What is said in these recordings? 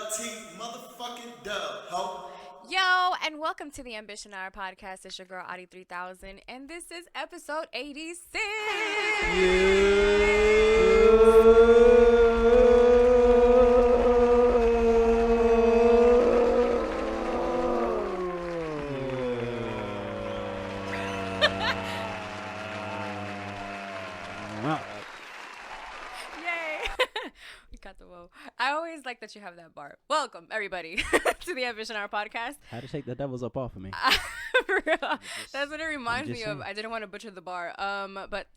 Motherfucking dub, ho. Yo, and welcome to the Ambition Hour podcast. It's your girl, Audi 3000, and this is episode 86. I always like that you have that bar. Welcome, everybody, to the Ambition Hour podcast. How to shake the devils up off of me. For real. That's what it reminds me of. I didn't want to butcher the bar. But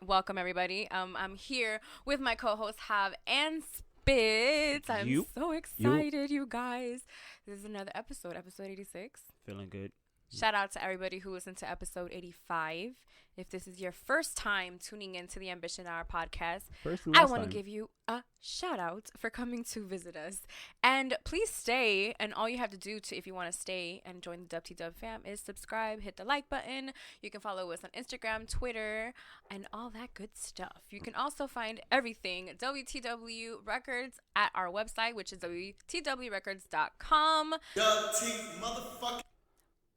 welcome, everybody. I'm here with my co-hosts, Jav and Spitz. I'm so excited, you guys. This is another episode 86. Feeling good. Shout out to everybody who listened to episode 85. If this is your first time tuning into the Ambition Hour podcast, I want to give you a shout out for coming to visit us. And please stay. And all you have to do if you want to stay and join the Dub fam is subscribe, hit the like button. You can follow us on Instagram, Twitter, and all that good stuff. You can also find everything WTW Records at our website, which is WTWRecords.com. Motherfucking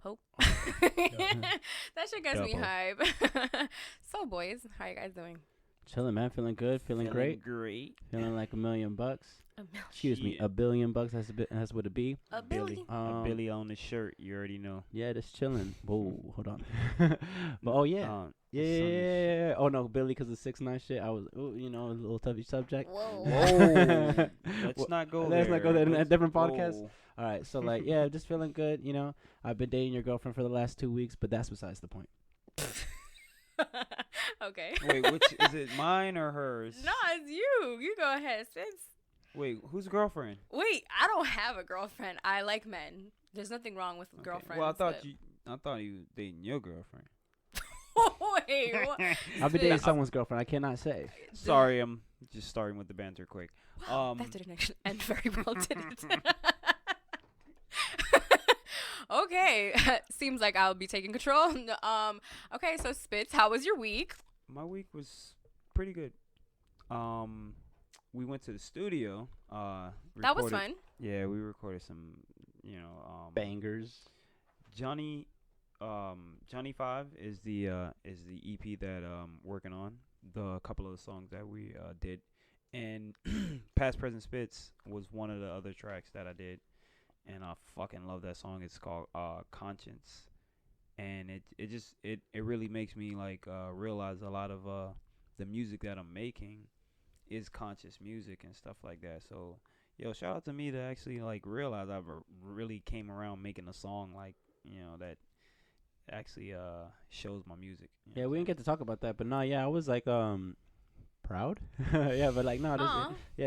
Pope. That shit gets me hype. So, boys, how are you guys doing? Chilling, man. Feeling good. Feeling great. Feeling like $1 million. Excuse me, $1 billion. That's what it be. A billion. A Billy on the shirt. You already know. Yeah, just chilling. Whoa, hold on. But yeah. Oh no, Billy, because of 6ix9ine shit. I was, a little touchy subject. Whoa. Let's not go there. Let's not go there in a different podcast. All right, so just feeling good. I've been dating your girlfriend for the last 2 weeks, but that's besides the point. Okay. Wait, which is it? Mine or hers? No, it's you. You go ahead, Spitz. Wait, whose girlfriend? Wait, I don't have a girlfriend. I like men. There's nothing wrong with girlfriends. Well, I thought you dating your girlfriend. Wait, what? I've been dating someone's girlfriend. I cannot say. Sorry, I'm just starting with the banter quick. Wow, that didn't actually end very well, did it? Okay, seems like I'll be taking control. Okay, so Spitz, how was your week? My week was pretty good. We went to the studio. That was fun. Yeah, we recorded some, bangers. Johnny 5 is the EP that working on the couple of the songs that we did, and Past Present Spitz was one of the other tracks that I did. And I fucking love that song. It's called Conscience, and it really makes me realize a lot of the music that I'm making is conscious music and stuff like that. So shout out to me to actually realize I really came around making a song that actually shows my music. Yeah, we didn't get to talk about that, but no, I was proud. Yeah, but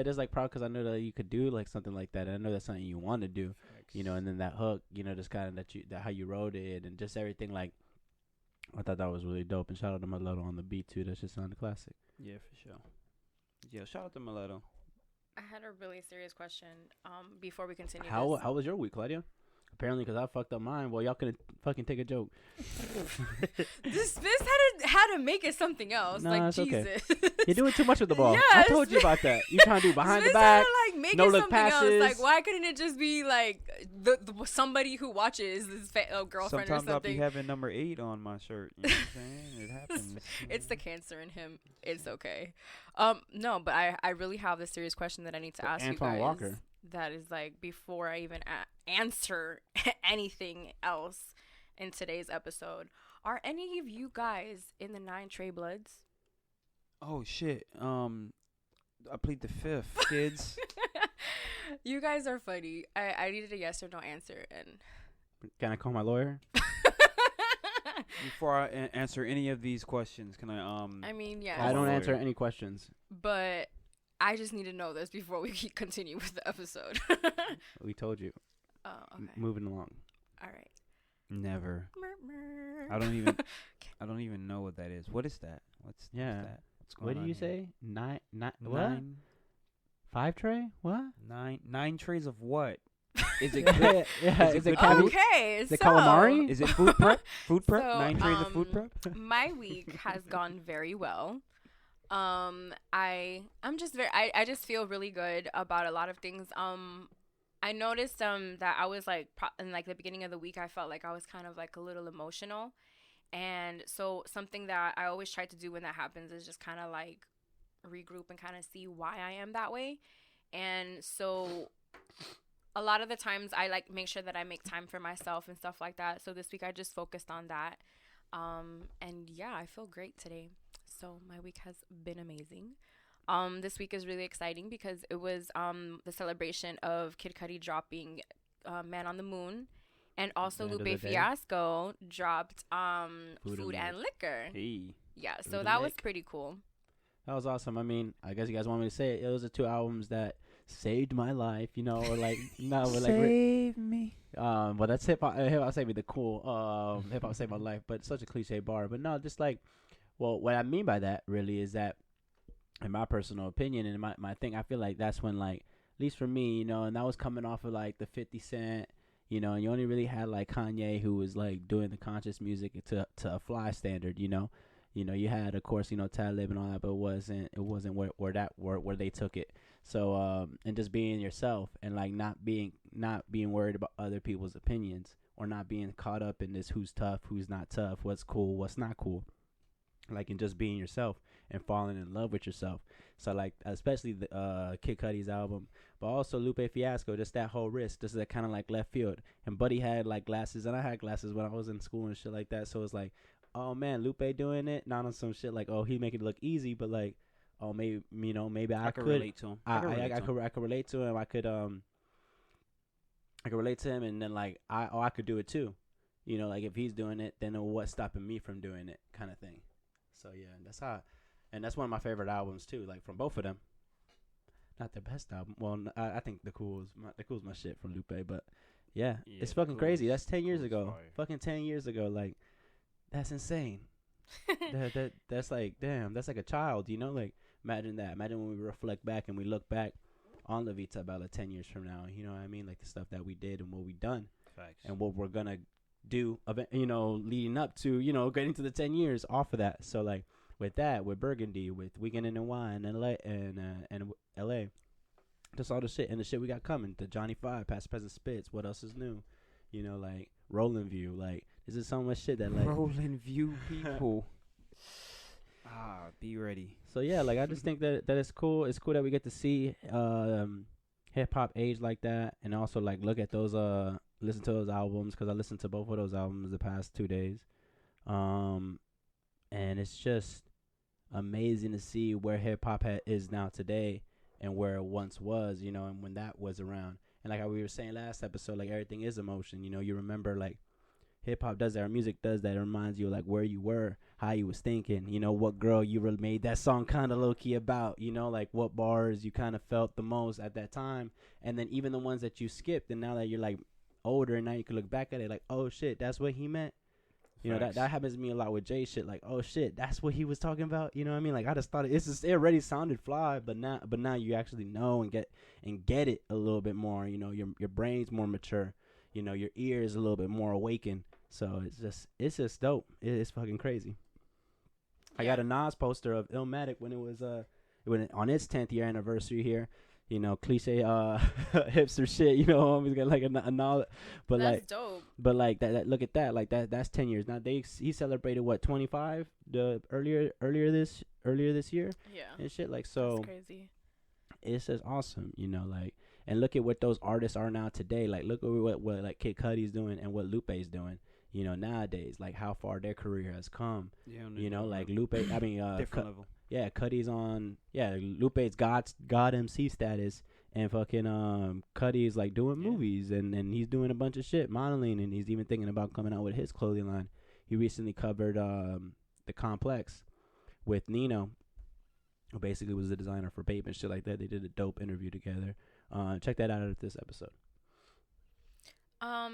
just proud because I know that you could do something like that. And I know that's something you want to do. And then that hook, just kind of that how you wrote it and just everything. I thought that was really dope. And shout out to Mileto on the beat too. That just sounded classic. Yeah, for sure. Yeah, shout out to Mileto. I had a really serious question. Before we continue. How was your week, Claudia? Apparently, because I fucked up mine. Well, y'all couldn't fucking take a joke. This had to make it something else. Nah, Jesus. Okay. You're doing too much with the ball. Yes. I told you about that. You trying to do behind the back, make no it look something passes. Else. Why couldn't it just be the somebody who watches his girlfriend Sometimes or something? I'll be having number 8 on my shirt. You know what I'm saying? It happens. It's the cancer in him. It's okay. No, but I really have this serious question that I need to ask you guys. Walker. That is before I even answer anything else in today's episode. Are any of you guys in the 9 Trey Bloods? Oh shit. I plead the 5th, kids. You guys are funny. I needed a yes or no answer. And can I call my lawyer? Before I answer any of these questions, can I I mean, yeah. I don't answer any questions. But I just need to know this before we continue with the episode. We told you. Oh, okay. Moving along. All right. Never. Murmur. I don't even know what that is. What is that? What's that? What's going on? What did you here? say? What? 5 tray? What? 9 trays of what? Is it good? Is it okay? Is it calamari? Is it food prep? Food prep? So, 9 trays of food prep? My week has gone very well. I'm just I just feel really good about a lot of things. I noticed that I was like in like the beginning of the week I felt like I was kind of like a little emotional. And so something that I always try to do when that happens is just kind of like regroup and kind of see why I am that way. And so a lot of the times I like make sure that I make time for myself and stuff like that. So this week I just focused on that. And yeah, I feel great today. So my week has been amazing. This week is really exciting because it was the celebration of Kid Cudi dropping Man on the Moon, and also Lupe Fiasco dropped Food and Liquor. Hey. Yeah, so that was pretty cool. That was awesome. I mean, I guess you guys want me to say it. Those are two albums that saved my life, you know, or like no, but like save me. Well, that's hip hop. Hip hop saved me. The cool. Hip hop saved my life, but it's such a cliche bar. But no, just like, well, what I mean by that really is that, in my personal opinion and my thing, I feel like that's when, like, at least for me, you know, and that was coming off of like the 50 Cent, you know, and you only really had like Kanye, who was like doing the conscious music to a fly standard, you know. You had, of course, you know, Talib and all that, but it wasn't where they took it. So and just being yourself and like not being worried about other people's opinions, or not being caught up in this who's tough, who's not tough, what's cool, what's not cool. Like, and just being yourself and falling in love with yourself. So like, especially the Kid Cudi's album, but also Lupe Fiasco, just that whole risk, just that kind of like left field. And Buddy had like glasses, and I had glasses when I was in school and shit like that. So it's like, oh man, Lupe doing it, not on some shit like, oh, he make it look easy, but like, oh, maybe, you know, maybe I could relate to him. I could relate to him. I could relate to him, and then like I could do it too. You know, like if he's doing it, then what's stopping me from doing it, kind of thing. So yeah, that's one of my favorite albums too. Like from both of them. Not their best album. Well, I think the Cool's my shit from Lupe, but yeah it's fucking crazy. That's 10 years ago. Fucking 10 years ago. Like, that's insane. That's like, damn. That's like a child. You know, like imagine that. Imagine when we reflect back and we look back on La Vita Bella 10 years from now. You know what I mean? Like the stuff that we did and what we done. Facts. And what we're gonna do, you know, leading up to, you know, getting to the 10 years off of that. So like with that, with Burgundy, with Weekend in NY and LA, just all the shit and the shit we got coming. The Johnny 5, Past Present Spitz, What Else Is New, you know, like Rolling View. Like, this is so much shit that like Rolling View people. Be ready. So yeah, like I just think that it's cool. It's cool that we get to see hip hop age like that, and also like look at those listen to those albums, because I listened to both of those albums the past 2 days, and it's just amazing to see where hip hop is now today and where it once was, you know, and when that was around. And like how we were saying last episode, like everything is emotion, you know. You remember like hip hop does that, or music does that. It reminds you like where you were, how you was thinking, you know, what girl you really made that song kind of low key about, you know, like what bars you kind of felt the most at that time, and then even the ones that you skipped, and now that you're like older and now you can look back at it like, oh shit, that's what he meant. You know, that happens to me a lot with Jay shit, like, oh shit, that's what he was talking about. You know what I mean? Like, I just thought it already sounded fly, but now you actually know and get it a little bit more. You know, your brain's more mature, you know, your ear is a little bit more awakened. So it's just dope. It's fucking crazy. I got a Nas poster of Illmatic when it was on its 10th year anniversary here. You know, cliche hipster shit, you know, always got like a knowledge, but that's like dope. But like that look at that, like that's 10 years. Now he celebrated what, 25 the earlier this year? Yeah. And shit, like, so that's crazy. It's just awesome, you know, like, and look at what those artists are now today. Like, look at what like Kid Cudi's doing and what Lupe's doing. You know, nowadays, like how far their career has come. Yeah, you know, like Lupe, I mean, different level. Yeah, Cudi's on. Yeah, Lupe's God MC status, and fucking Cudi's like doing movies, and he's doing a bunch of shit, modeling, and he's even thinking about coming out with his clothing line. He recently covered the Complex with Nino, who basically was the designer for Bape and shit like that. They did a dope interview together. Check that out at this episode.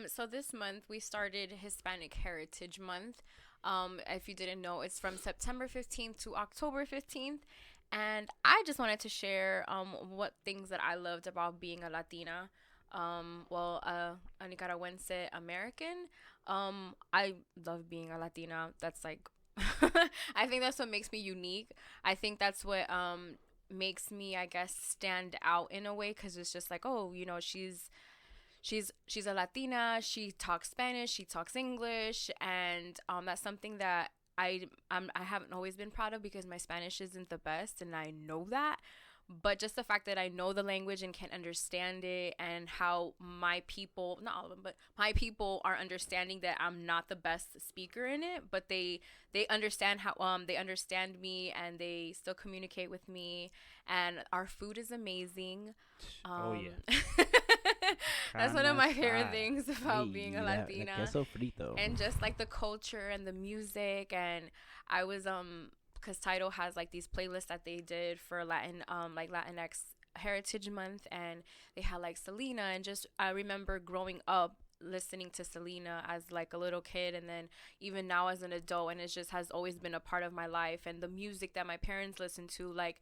So this month we started Hispanic Heritage Month. If you didn't know, it's from September 15th to October 15th. And I just wanted to share what things that I loved about being a Latina. A Nicaraguense American. I love being a Latina. That's like, I think that's what makes me unique. I think that's what makes me, I guess, stand out in a way, because it's just like, oh, you know, she's she's a Latina. She talks Spanish. She talks English, and that's something that I haven't always been proud of because my Spanish isn't the best, and I know that. But just the fact that I know the language and can understand it, and how my people, not all of them, but my people are understanding that I'm not the best speaker in it, but they understand how they understand me, and they still communicate with me, and our food is amazing. Oh yeah. That's one of my favorite things about being a Latina. Queso frito. And just like the culture and the music, and I was because Tidal has like these playlists that they did for Latinx Heritage Month, and they had like Selena, and just I remember growing up listening to Selena as like a little kid, and then even now as an adult, and it just has always been a part of my life. And the music that my parents listened to, like,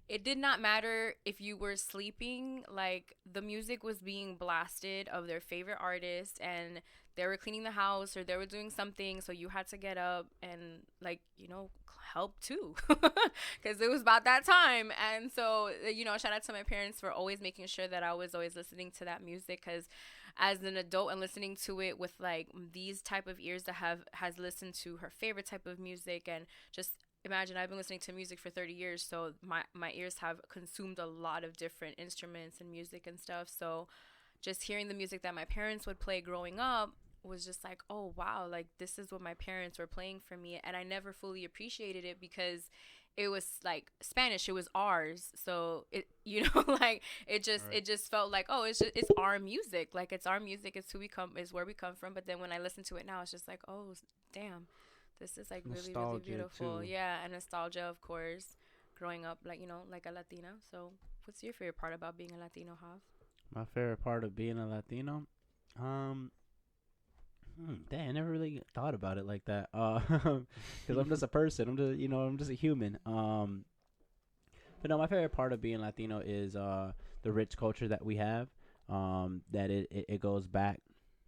it did not matter if you were sleeping, like the music was being blasted of their favorite artist, and they were cleaning the house or they were doing something, so you had to get up and, like, you know, help too, because it was about that time. And so, you know, shout out to my parents for always making sure that I was always listening to that music, because as an adult and listening to it with like these type of ears that has listened to her favorite type of music, and just imagine, I've been listening to music for 30 years, so my ears have consumed a lot of different instruments and music and stuff. So just hearing the music that my parents would play growing up was just like, oh wow, like this is what my parents were playing for me. And I never fully appreciated it because it was like Spanish, it was ours, so it, you know, like it just felt like, oh, it's our music, like it's our music, it's who we come, is where we come from. But then when I listen to it now, it's just like, oh damn, this is like really, really beautiful. Too. Yeah, and nostalgia, of course, growing up, like, you know, like a Latina. So what's your favorite part about being a Latino, Hav? My favorite part of being a Latino? Dang, I never really thought about it like that. Because I'm just a person. I'm just a human. But no, my favorite part of being Latino is the rich culture that we have. That it goes back,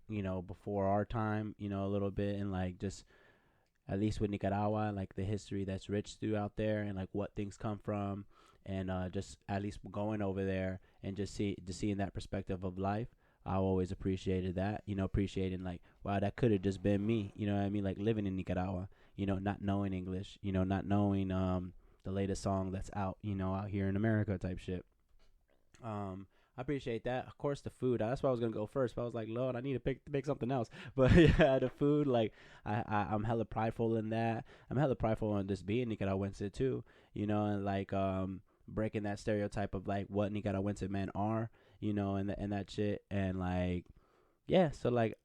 you know, before our time, you know, a little bit, and like just at least with Nicaragua, like the history that's rich throughout there, and like what things come from, and just at least going over there and just seeing that perspective of life. I always appreciated that, you know, appreciating like, wow, that could have just been me, you know what I mean? Like living in Nicaragua, you know, not knowing English, you know, not knowing the latest song that's out, you know, out here in America type shit. I appreciate that. Of course, the food. That's why I was gonna go first. But I was like, Lord, I need to pick something else. But yeah, the food. Like, I'm hella prideful in that. I'm hella prideful in just being Nicaraguense too. You know, and like breaking that stereotype of like what Nicaraguense men are. You know, and that shit. And like, yeah. So like,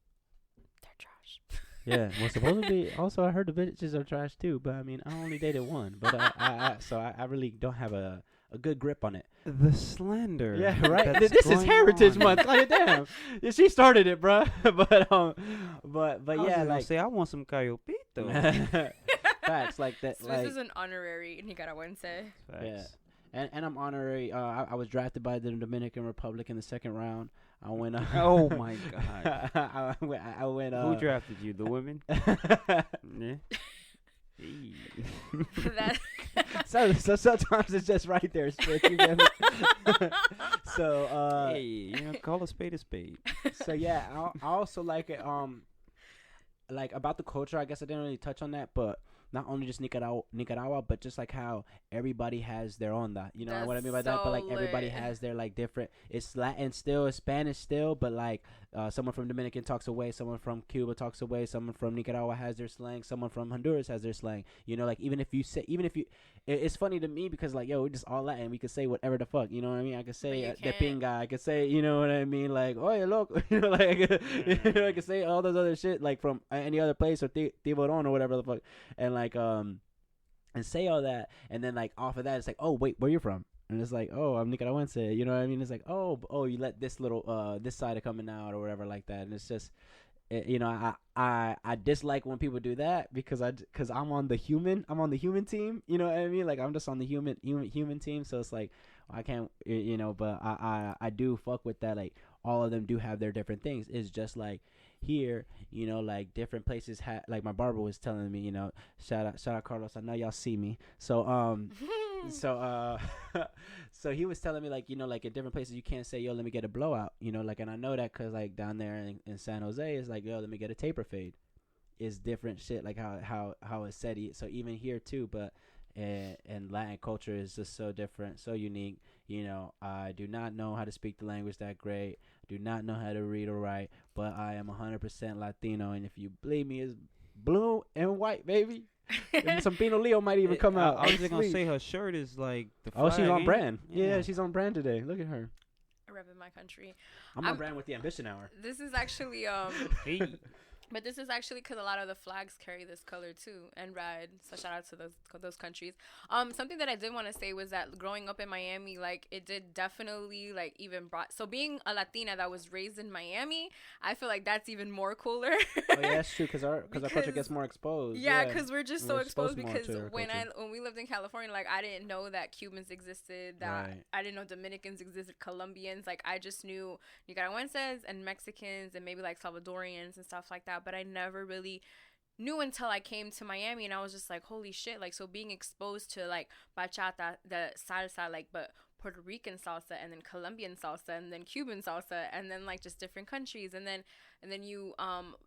they're trash. Yeah. Well, supposedly, also I heard the bitches are trash too. But I mean, I only dated one. But I really don't have a good grip on it. The slander. Yeah, right. This is Heritage Month. Like, damn, she started it, bro. but yeah, like, say I want some cayopito. Facts like that. So like, this is an honorary Nicaraguense. Facts. Yeah, and I'm honorary. I was drafted by the Dominican Republic in the second round. I went. Oh my god. I went. Who drafted you? The women. Yeah. That so sometimes it's just right there, Spitz. You get me? So hey, you know, call a spade a spade. So yeah, I also like it. Like about the culture, I guess I didn't really touch on that, but not only just Nicaragua, but just like how everybody has their own that, you know. That's what I mean by that? But like everybody lit. has their like different. It's Latin still, it's Spanish still, but like someone from Dominican talks away, someone from Cuba talks away, someone from Nicaragua has their slang, someone from Honduras has their slang. You know, like even if you, it's funny to me because like, yo, we're just all Latin. We could say whatever the fuck, you know what I mean? I could say de pinga. I could say, you know what I mean? Like, oh, you loco, you know, like you know, I could say all those other shit like from any other place or tiburon or whatever the fuck, and like and say all that, and then like off of that, it's like, oh wait, where you from? And it's like, oh, I'm Nicaraguense, you know what I mean? It's like, oh, you let this little this side of coming out or whatever like that, and it's just, you know, I dislike when people do that because I'm on the human team, you know what I mean? Like I'm just on the human team, so it's like I can't, you know, but I do fuck with that. Like all of them do have their different things. It's just like here, you know, like different places like my barber was telling me, you know, shout out Carlos, I know y'all see me. So So so he was telling me like, you know, like in different places you can't say, yo, let me get a blowout, you know, like, and I know that because like down there in San Jose it's like, yo, let me get a taper fade. It's different shit, like how it's said. So even here too, but and Latin culture is just so different, so unique. You know, I do not know how to speak the language that great. I do not know how to read or write, but I am 100% Latino, and if you believe me, it's blue and white, baby. Some Pino Leo might even come out. I was just gonna say her shirt is like the flag. Oh, she's on brand. Yeah. Yeah, she's on brand today. Look at her. Repping my country. I'm on brand with the Ambition Hour. This is actually Hey. But this is actually because a lot of the flags carry this color too, and red. So shout out to those countries. Something that I did want to say was that growing up in Miami, like it did definitely like even brought. So being a Latina that was raised in Miami, I feel like that's even more cooler. Oh yeah, that's true. Because our culture gets more exposed. Yeah, because we're just so exposed. more Because to our when culture. we lived in California, like I didn't know that Cubans existed. That Right. I didn't know Dominicans existed, Colombians. Like I just knew Nicaraguenses and Mexicans and maybe like Salvadorians and stuff like that. But I never really knew until I came to Miami, and I was just like, holy shit. Like, so being exposed to like bachata, the salsa, like, but Puerto Rican salsa, and then Colombian salsa, and then Cuban salsa, and then like just different countries, and then you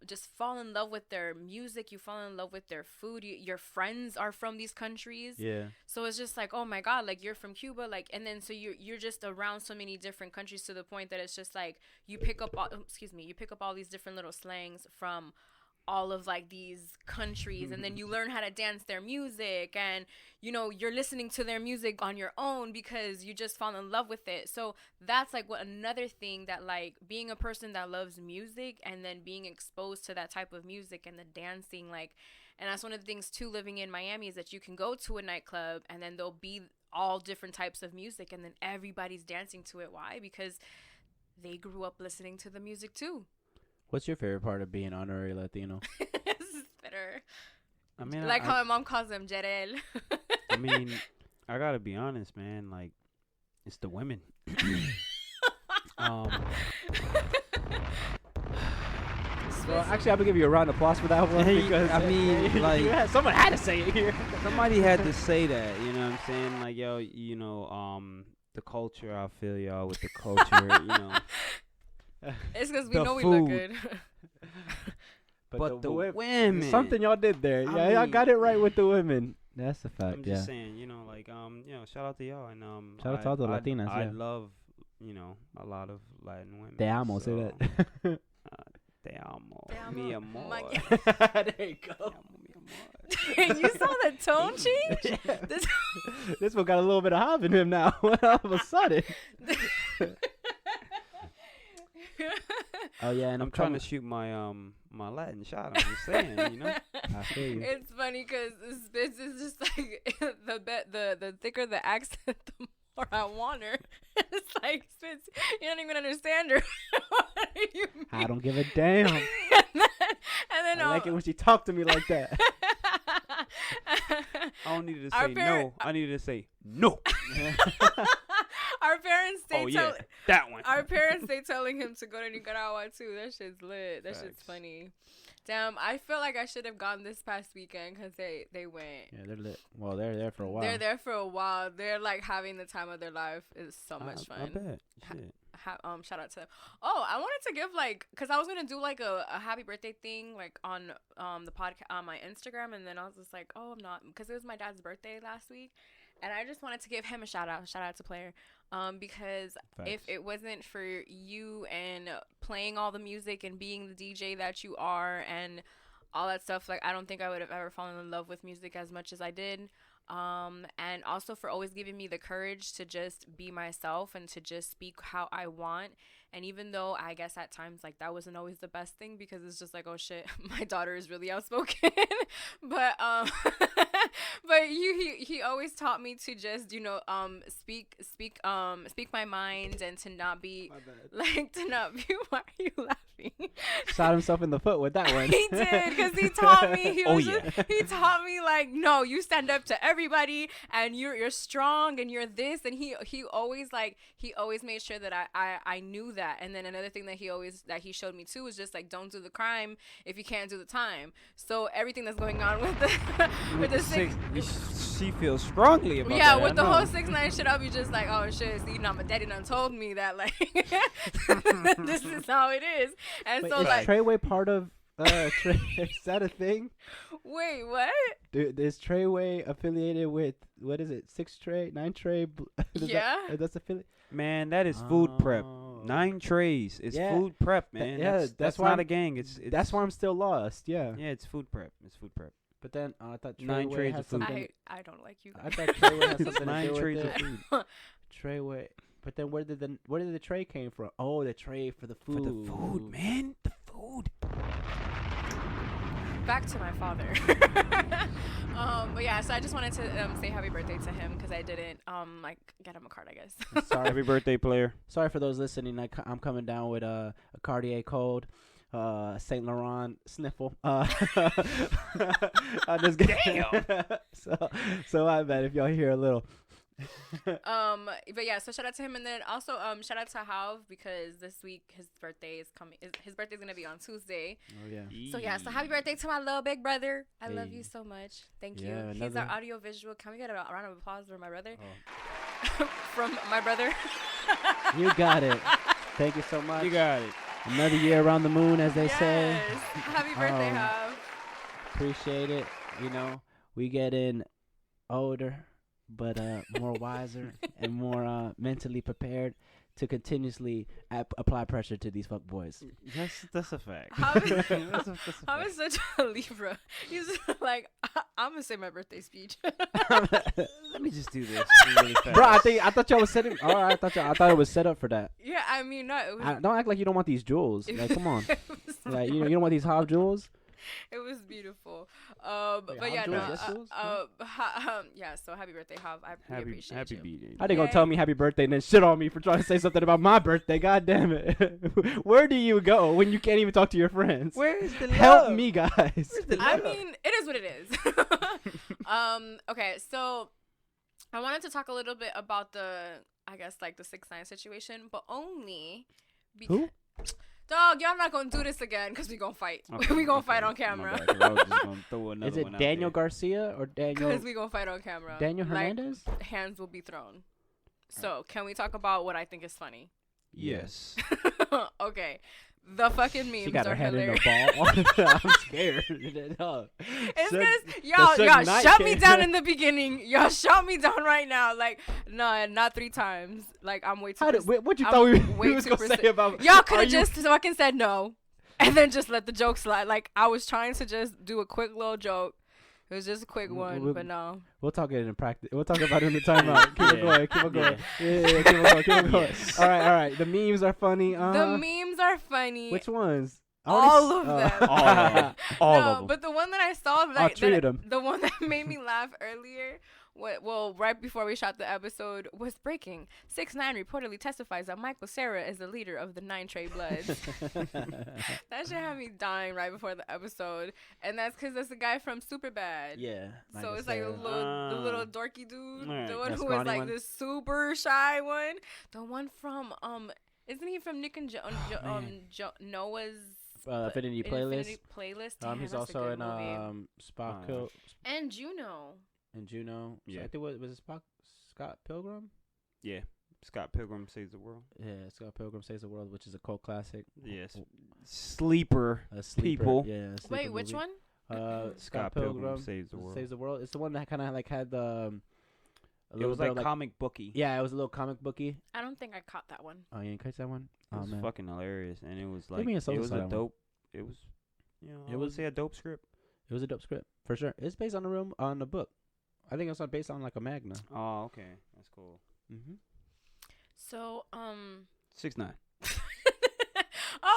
just fall in love with their music, you fall in love with their food, your friends are from these countries. Yeah. So it's just like, oh my god, like you're from Cuba, like, and then so you're just around so many different countries to the point that it's just like you pick up all these different little slangs from all of like these countries, and then you learn how to dance their music, and you know you're listening to their music on your own because you just fall in love with it. So that's like what another thing that like being a person that loves music and then being exposed to that type of music and the dancing, like, and that's one of the things too living in Miami is that you can go to a nightclub and then there'll be all different types of music and then everybody's dancing to it. Why? Because they grew up listening to the music too. What's your favorite part of being honorary Latino? This is better. I mean, Like how my mom calls him Jerel. I mean, I gotta be honest, man. Like, it's the women. Well, actually, I'm gonna give you a round of applause for that one. Hey, Because I mean, like, someone had to say it here. somebody had to say that. You know what I'm saying? Like, yo, you know, the culture. I feel y'all with the culture. You know. It's because we The know we look food. good. But the women. Something y'all did there. I Yeah, y'all mean- got it right with the women. That's a fact. I'm Yeah. just saying, you know, like, you know, shout out to y'all, and Shout out to all the Latinas, I yeah. love, you know, a lot of Latin women. Te amo, so, say that. Te amo, Te amo. mi amor. My- There you Te go. amo, mi amor. You saw the tone change? This- This one got a little bit of hob in him now. All of a sudden. Oh yeah, and I'm trying to shoot my my Latin shot. I'm just saying, you know. I feel you. It's funny because Spitz is just like the thicker the accent, the more I want her. It's like, Spitz, you don't even understand her. What do you mean? I don't give a damn. and then I like it when she talk to me like that. I don't need to Our say parent- no. I needed to say no. Our parents they Oh yeah, that one. Our parents they telling him to go to Nicaragua too. That shit's lit. That shit's Facts. funny. Damn, I feel like I should have gone this past weekend because they went. Yeah, they're lit. Well, they're there for a while. They're there for a while. They're like having the time of their life. It's so much I fun. bet. Shit. Shout out to them. Oh, I wanted to give like, cause I was gonna do like a happy birthday thing like on the podcast on my Instagram, and then I was just like, oh, I'm not, because it was my dad's birthday last week, and I just wanted to give him a shout out to Player, because if Facts. it wasn't for you and playing all the music and being the DJ that you are and all that stuff, like I don't think I would have ever fallen in love with music as much as I did. And also for always giving me the courage to just be myself and to just speak how I want. And even though I guess at times like that wasn't always the best thing, because it's just like, oh shit, my daughter is really outspoken. but but he always taught me to just, you know, speak my mind, and to not be like, to not be why are you laughing? Shot himself in the foot with that one. He did, because he taught me. Yeah. He taught me like, no, you stand up to everybody, and you're strong, and you're this. And he always made sure that I knew that. And then another thing that he showed me too was just like, don't do the crime if you can't do the time. So everything that's going on with the She feels strongly about that. Yeah, with the whole 6ix9ine shit, I'll be just like, oh shit, see, my daddy done told me that, like, this is how it is. And Wait, so, is like, Treyway part of Trey? Is that a thing? wait, what? Dude, is Treyway affiliated with, what is it, 9 Trey? Yeah. That's affiliate. Man, that is food prep. Oh. 9 trays. It's food prep, man. That's why not a gang. It's that's why I'm still lost. Yeah. Yeah, it's food prep. It's food prep. But then I thought 9 Treyway trays had of food. something. I don't like you I guys. thought Treyway had something to 9 do with trays it. of food. Treyway. But then where did the tray came from? Oh, the tray for the food. For the food, man. The food. Back to my father. But yeah, so I just wanted to say happy birthday to him, because I didn't like get him a card, I guess. Sorry. Happy birthday, player. Sorry for those listening. I'm coming down with a Cartier cold. Saint Laurent sniffle. I just Damn. so I bet if y'all hear a little. But yeah, so shout out to him, and then also shout out to Jav, because this week his birthday is coming. His birthday's gonna be on Tuesday. Oh yeah. So yeah, so happy birthday to my little big brother. I love Hey. you so much. Thank Yeah, you. He's our audio visual. Can we get a round of applause for my brother? Oh. From my brother. You got it. Thank you so much. You got it. Another year around the moon, as they say. Yes. Happy birthday, Jav. Appreciate it. You know, we getting older, but more wiser and more mentally prepared to continuously apply pressure to these fuck boys. That's a fact. I was such a Libra. He's like, I'm gonna say my birthday speech. Let me just do this really fast. Bro, I thought y'all was setting. All right, I thought it was set up for that. Yeah, I mean, no, it was. Don't act like you don't want these jewels. Like, come on. It was Like, you don't want these Hob jewels. It was beautiful. Wait, But yeah, Hob no. jewels? Yes, jewels? Yeah. So happy birthday, Jav. I really appreciate Happy you. B-Day. How they gonna Yay. tell me happy birthday and then shit on me for trying to say something about my birthday? God damn it. Where do you go when you can't even talk to your friends? Where is the love? Help me, guys. I mean, it is what it is. Okay, so I wanted to talk a little bit about the 6ix9ine situation, but only because. Who? Dog, y'all not gonna do this again because we gonna fight. Okay, we gonna okay. fight on My camera. bad, 'cause I was just gonna throw another Is it one out Daniel there. Garcia or Daniel Because we gonna fight on camera. Daniel Like, Hernandez? hands will be thrown. So, can we talk about what I think is funny? Yes. Okay. The fucking memes She got her are head hilarious. in the ball. I'm scared. No. It's Suge- because the y'all Suge Knight shut me came. down in the beginning. Y'all shut me down right now. Like, no, not 3 times. Like, I'm way too. What you I'm thought we way was too going to say about Y'all could are have you- just fucking said no, and then just let the joke slide. Like, I was trying to just do a quick little joke. It was just a quick one, but no. We'll talk it in practice. We'll talk about it in the timeout. Keep it Yeah. going. Keep it going. Yeah. Yeah, keep it going. Keep it going. Yes. All right. The memes are funny. The memes are funny. Which ones? All of them. All of them. All no, of them. but the one that I saw, treated them. the one that made me laugh earlier, right before we shot the episode, was breaking. 6ix9ine reportedly testifies that Michael Cera is the leader of the 9 Trey Bloods. That shit had me dying right before the episode, and that's because that's the guy from Superbad. Yeah. So it's like the little dorky dude, Alright. the one That who is scrawny like one? the super shy one, the one from isn't he from Nick and Noah's Affinity Playlist. Playlist? Damn, He's that's a also good in movie. Spock And Juno. and Juno. Yeah. So I think was it Scott Pilgrim? Yeah. Scott Pilgrim Saves the World. Yeah, Scott Pilgrim Saves the World, which is a cult classic. Yes. Sleeper. A sleeper, People. Yeah. A sleeper Wait, which movie. one? Scott Pilgrim Saves the World. Saves the World. It's the one that kind of like had the. It was like comic booky. Yeah, it was a little comic booky. I don't think I caught that one. Oh, you didn't catch that one? It Oh was man, fucking hilarious, and it was Give like me a it Soul was a Asylum one. dope. It was, It I would was- say a dope script. it was a dope script for sure. It's based on the book. I think it's not based on like a Magna. Oh, okay, that's cool. Mm-hmm. So, 6ix9ine.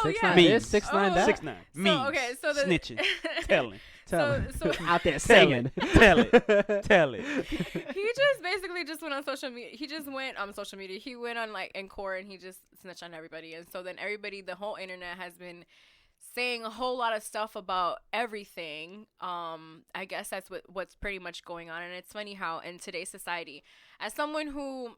Oh, 6ix9ine yeah. this, 6ix9ine that. 6ix9ine. So, Memes. okay, so the- Snitching. Telling. Tell So out there saying. Tell it. Tell it. he just basically just went on social media. He just went on social media. He went on like in court and he just snitched on everybody. And so then everybody, the whole internet has been saying a whole lot of stuff about everything. I guess that's what's pretty much going on. And it's funny how in today's society, as someone who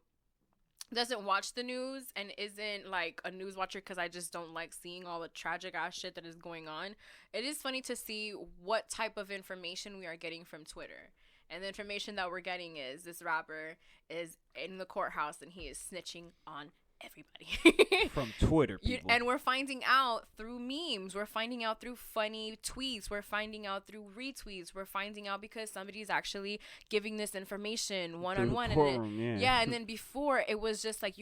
doesn't watch the news and isn't like a news watcher because I just don't like seeing all the tragic ass shit that is going on, it is funny to see what type of information we are getting from Twitter. And the information that we're getting is this rapper is in the courthouse and he is snitching on everybody. From Twitter, people. And we're finding out through memes. We're finding out through funny tweets. We're finding out through retweets. We're finding out because somebody's actually giving this information one-on-one. And then before, it was just like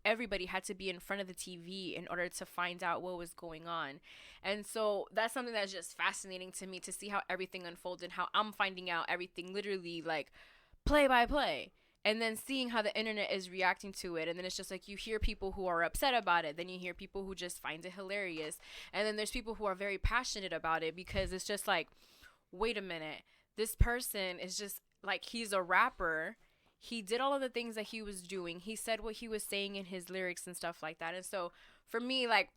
everybody had to be in front of the TV in order to find out what was going on. And so that's something that's just fascinating to me, to see how everything unfolded, how I'm finding out everything literally like play by play. And then seeing how the internet is reacting to it. And then it's just like you hear people who are upset about it. Then you hear people who just find it hilarious. And then there's people who are very passionate about it because it's just like, wait a minute. This person is just like, he's a rapper. He did all of the things that he was doing. He said what he was saying in his lyrics and stuff like that. And so for me, like,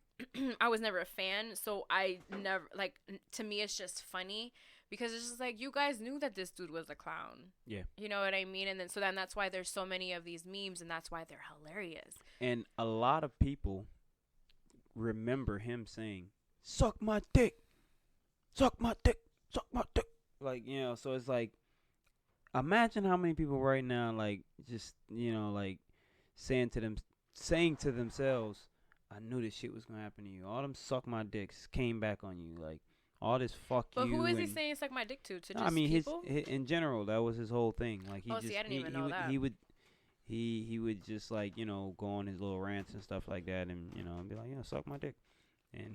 I was never a fan. So I never, like, to me, it's just funny. Because it's just like, you guys knew that this dude was a clown. Yeah. You know what I mean? And then that's why there's so many of these memes, and that's why they're hilarious. And a lot of people remember him saying, suck my dick. Suck my dick. Suck my dick. Like, you know, so it's like, imagine how many people right now, like, just, you know, like, saying to themselves, I knew this shit was going to happen to you. All them suck my dicks came back on you. Like, all this fuck but you. But who is he saying suck my dick to? To just I mean, people? his in general, that was his whole thing. Like he I didn't even know that. He would just like, you know, go on his little rants and stuff like that, and you know, be like, you know, suck my dick. And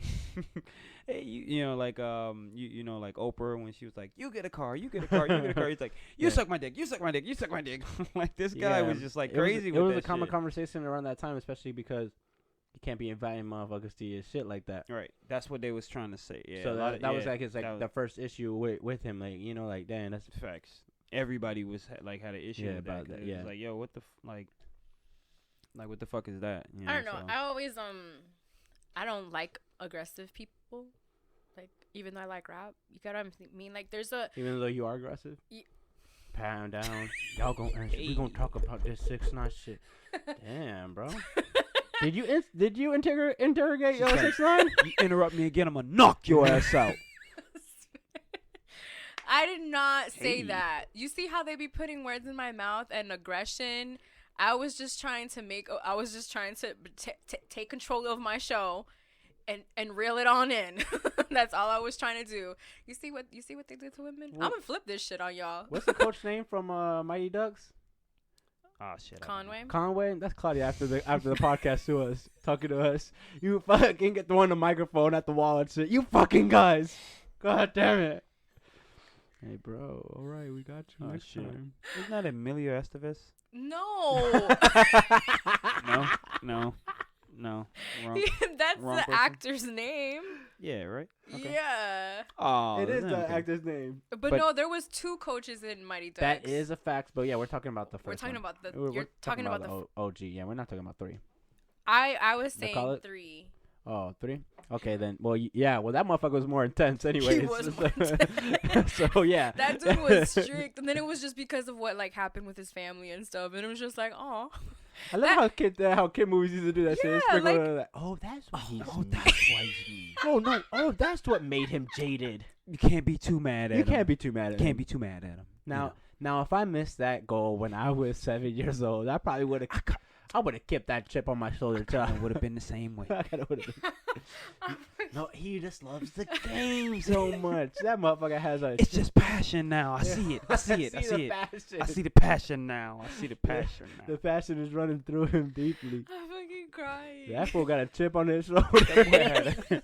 hey, you know, like you know, like Oprah when she was like, you get a car, you get a car, you get a car. He's like, you suck my dick, you suck my dick, you suck my dick. Like this guy was just like crazy. It was a common conversation around that time, especially because you can't be inviting motherfuckers to your shit like that. Right. That's what they was trying to say. Yeah. So that was like his the first issue with him. Like, you know, like, damn, that's facts. Everybody was like had an issue with about that. Yeah. It was like, yo, what the like what the fuck is that? You I don't know. So. I always I don't like aggressive people. Like, even though I like rap, you gotta mean, like, there's a even though you are aggressive. Pound down. Y'all we gonna talk about this 6ix9ine shit. Damn, bro. Did you interrogate 6ix9ine? You interrupt me again, I'm gonna knock your ass out. I did not say that. You see how they be putting words in my mouth and aggression? I was just trying to take control of my show and reel it on in. That's all I was trying to do. You see what they did to women? I'm gonna flip this shit on y'all. What's the coach name from Mighty Ducks? Oh shit. Conway. That's Claudia after the podcast to us, talking to us. You fucking get throwing the microphone at the wall and shit. You fucking guys. God damn it. Hey bro, all right, we got you next time. Isn't that Emilio Estevez? No. No. Wrong. That's wrong the person? actor's name. Yeah, right? Okay. Yeah. Oh, it is the actor's name. But no, there was 2 coaches in Mighty Ducks. That is a fact, but yeah, we're talking about the first We're talking one. about the you're talking about the OG. Yeah, we're not talking about 3. I was saying 3. Oh, 3? Okay, then. Well, yeah. Well, that motherfucker was more intense anyway. He was more intense. So, yeah. That dude was strict. And then it was just because of what, like, happened with his family and stuff. And it was just like, oh. I love how kid movies used to do that shit. Yeah, like, oh, that's what he's no. Oh, that's what made him jaded. You can't be too mad at him. You can't be too mad at him. Can't be too mad at him. Now, if I missed that goal when I was 7 years old, I probably would have. I would have kept that chip on my shoulder. It would have been the same way. No, he just loves the game so much. That motherfucker has a. It's just passion now. I see it. I see it. I see the passion now. The passion is running through him deeply. I'm fucking crying. That fool got a chip on his shoulder. That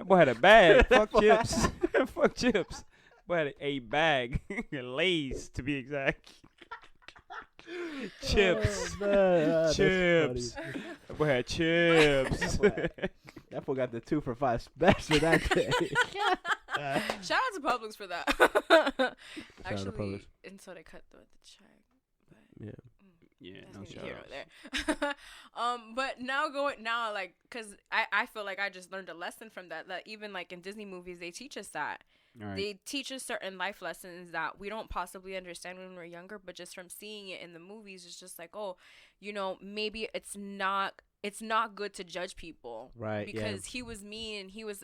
boy had a bag. Fuck chips. Fuck chips. Boy had a bag. Lays, to be exact. Chips. Oh, chips. Boy had chips. That fool got the 2 for $5 special that day. Shout out to Publix for that. Actually, until they cut the check. But, yeah. Yeah, no that's shout here outs. or there. But now like, cause I feel like I just learned a lesson from that. That even like in Disney movies, they teach us that. Right. They teach us certain life lessons that we don't possibly understand when we're younger, but just from seeing it in the movies, it's just like, oh, you know, maybe it's not good to judge people, right? Because he was mean and he was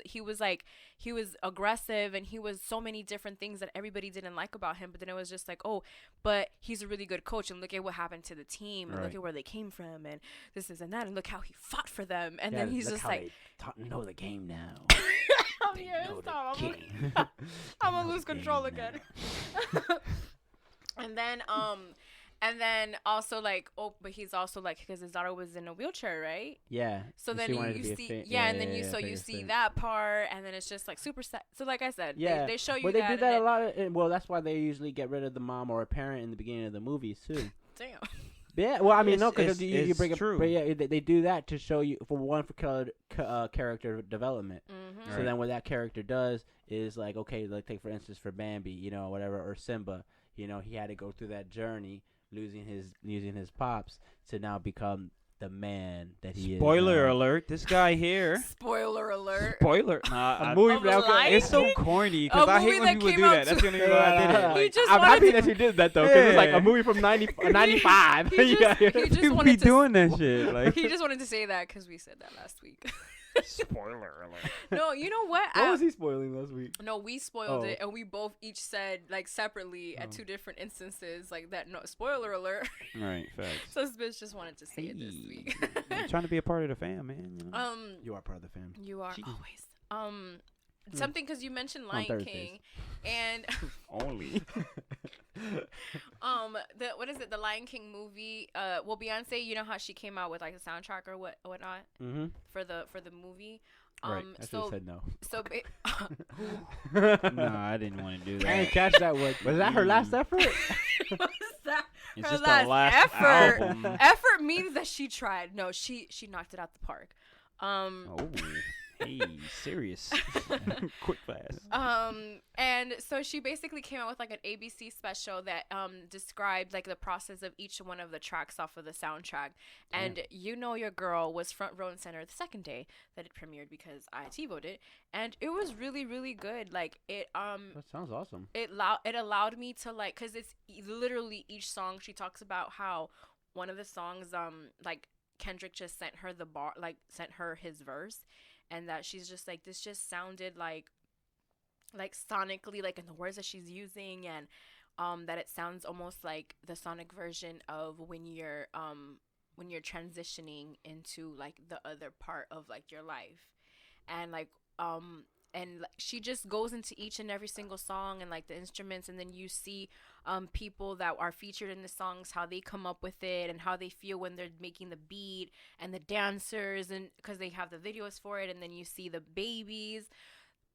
aggressive and he was so many different things that everybody didn't like about him. But then it was just like, oh, but he's a really good coach and look at what happened to the team and look at where they came from and this and that and look how he fought for them. And then he's just like, know the game now. I'm gonna lose control again. And then also like, oh, but he's also like, because his daughter was in a wheelchair, right? Yeah. So then you see, you see that part, and then it's just like super sad. So like I said, they show you. Well, they do that a lot. Well, that's why they usually get rid of the mom or a parent in the beginning of the movies too. Damn. Yeah, well, I mean, no, because you bring it, true. But yeah, they do that to show you for character development. Mm-hmm. So then what that character does is like, okay, like take for instance for Bambi, you know, whatever, or Simba, you know, he had to go through that journey, losing his pops to now become the man that he is. Spoiler alert! This guy here. Spoiler alert! Spoiler! Nah, it's so corny because I hate when people do that. That's the only reason I did it. I'm happy that you did that though, because it's like a movie from 95. He just wanted be doing that shit. Like he just wanted to say that because we said that last week. Spoiler alert. No, you know what? What was he spoiling last week? No, we spoiled it, and we both each said like separately at 2 different instances like that. No, spoiler alert. Right, facts. So Spitz just wanted to say it this week. I'm trying to be a part of the fam, man. You know? You are part of the fam. You are always. Something because you mentioned Lion King, and only. what is it? The Lion King movie. Well, Beyonce, you know how she came out with like a soundtrack or whatnot for the movie. Right. I should have said no. So. No, I didn't want to do that. I didn't catch that one. Was that her last effort? Was that it's her just last the last effort? album. Effort means that she tried. No, she knocked it out the park. Oh. Hey, serious. Quick fast. And so she basically came out with like an ABC special that described like the process of each one of the tracks off of the soundtrack. And you know your girl was front row and center the second day that it premiered because I TiVoed it, and it was really, really good. Like it That sounds awesome. It allowed me to like, cuz it's literally each song she talks about how one of the songs like Kendrick just sent her his verse. And that she's just like, this just sounded like sonically, like in the words that she's using, and that it sounds almost like the sonic version of when you're transitioning into like the other part of like your life, and like she just goes into each and every single song and like the instruments, and then you see people that are featured in the songs, how they come up with it and how they feel when they're making the beat, and the dancers, and because they have the videos for it, and then you see the babies.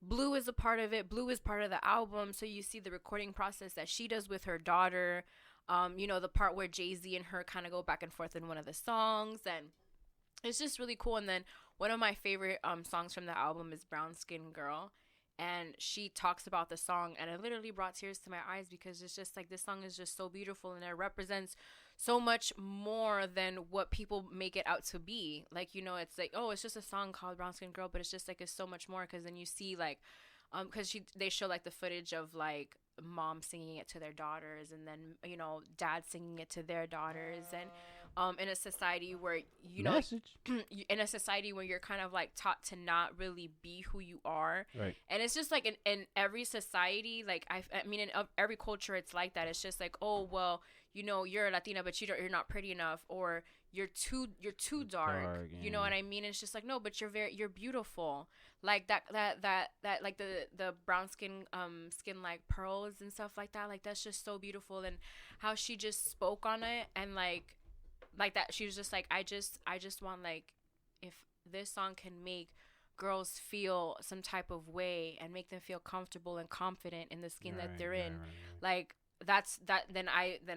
Blue is a part of it. Blue is part of the album, so you see the recording process that she does with her daughter. You know, the part where Jay-Z and her kind of go back and forth in one of the songs, and it's just really cool. And then one of my favorite songs from the album is Brown Skin Girl. And she talks about the song, and it literally brought tears to my eyes because it's just like, this song is just so beautiful, and it represents so much more than what people make it out to be. Like, you know, it's like, oh, it's just a song called Brown Skin Girl, but it's just like, it's so much more, because then you see like, because they show like the footage of like mom singing it to their daughters, and then, you know, dad singing it to their daughters, and in a society where, you know, in a society where you're kind of like taught to not really be who you are, right? And it's just like in every society, like I mean in every culture, it's like that. It's just like, oh well, you know, you're a Latina, but you're not pretty enough, or you're too dark. You know what I mean? It's just like, no, but you're beautiful. Like that like the brown skin like pearls and stuff like that. Like that's just so beautiful, and how she just spoke on it, and like that she was just like, I just want, like, if this song can make girls feel some type of way and make them feel comfortable and confident in the skin that they're in, like then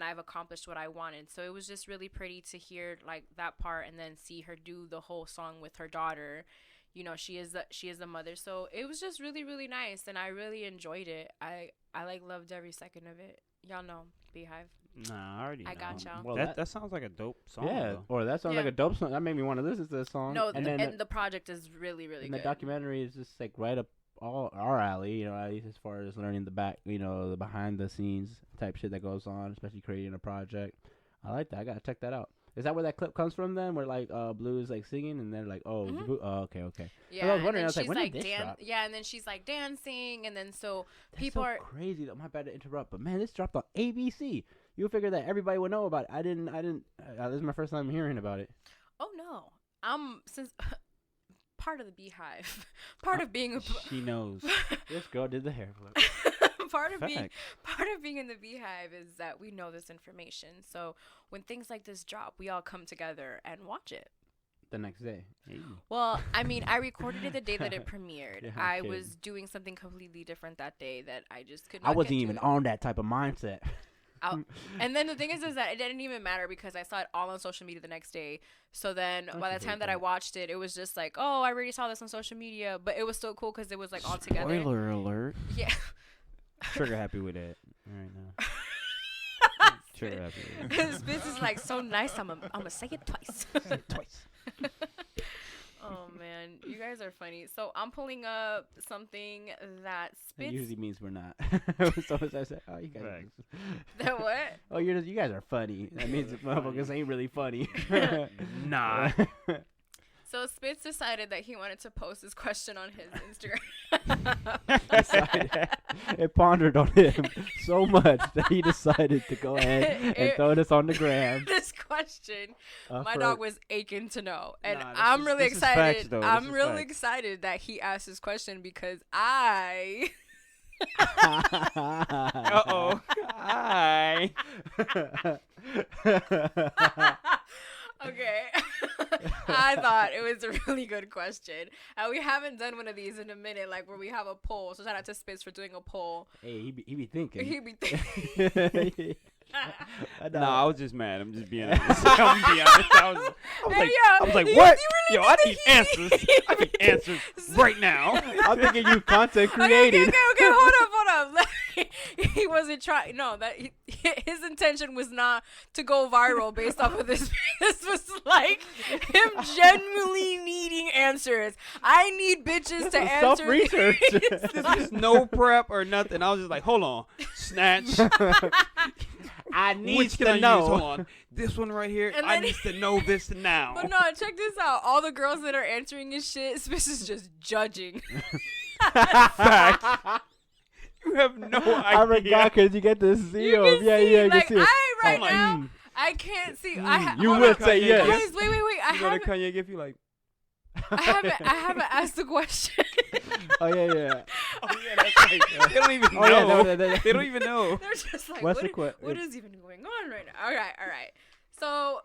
I've accomplished what I wanted. So it was just really pretty to hear like that part, and then see her do the whole song with her daughter, you know, she is a mother. So it was just really, really nice, and I really enjoyed it. I like loved every second of it. Y'all know Beehive. Nah, I already know. I got y'all. Well, that sounds like a dope song. Yeah, though. or that sounds like a dope song. That made me want to listen to the song. No, and the project is really, really and good. the documentary is just like right up all our alley, you know, at least as far as learning the back, you know, the behind the scenes type shit that goes on, especially creating a project. I like that. I gotta check that out. Is that where that clip comes from then? Where like Blue is like singing and they're like, oh, okay. Yeah, I was wondering. and I was like, when like did this drop? Yeah, and then she's like dancing, and then so That's people so are crazy. Though. My bad to interrupt, but man, this dropped on ABC. You would figure that everybody would know about it. I didn't. This is my first time hearing about it. Oh no, since part of the Beehive, part of being She knows. This girl did the hair flip. part of being in the Beehive is that we know this information. So when things like this drop, we all come together and watch it. The next day. Hey. Well, I mean, I recorded it the day that it premiered. Yeah, I kidding. was doing something completely different that day that I just could I not wasn't get even to. on that type of mindset. And then the thing is that it didn't even matter because I saw it all on social media the next day. So then by the time that I watched it, it was just like, oh, I already saw this on social media. But it was still cool because it was like all together. Spoiler alert. Yeah. Trigger happy with that right now. Trigger happy with that. Spitz is like so nice. I'm gonna say it twice. Say it twice. Oh man, you guys are funny. So I'm pulling up something that It Spitz. usually means we're not. So I said, oh, you guys. That what? Oh, you guys are funny. That means motherfuckers ain't really funny. Nah. So Spitz decided that he wanted to post his question on his Instagram. It pondered on him so much that he decided to go ahead and throw this on the gram. This question, my dog was aching to know, and Nah, I'm really excited. Facts, though. I'm This is really facts. excited that he asked this question because I. Uh-oh. Hi. Okay. I thought it was a really good question. And we haven't done one of these in a minute, like where we have a poll. So shout out to Spitz for doing a poll. Hey, he be thinking. He be thinking. I was just mad. I'm just being honest. I'm being honest. I was like, you what? really Yo, I think need that answers. I need answers right now. I'm thinking you content created. Okay, hold up. He wasn't trying. No, his intention was not to go viral based off of this. This was like him genuinely needing answers. I need bitches to answer. Self-research. This was no prep or nothing. I was just like, hold on. Snatch. I need Which to can I know. use? Hold on. This one right here. And I then need to know this now. But no, check this out. All the girls that are answering his shit, Spitz is just judging. Fact. You have no idea. I forgot because you get the seal. You can see, you like, can see it. right I'm like, now, I can't see. you hold would on. say yes. Guys, wait. You go to Kanye gift, you like, I haven't asked the question. Oh, yeah. oh yeah, that's right. They don't even know. Oh, yeah, They don't even know. They're just like, What's what is even going on right now? All right. So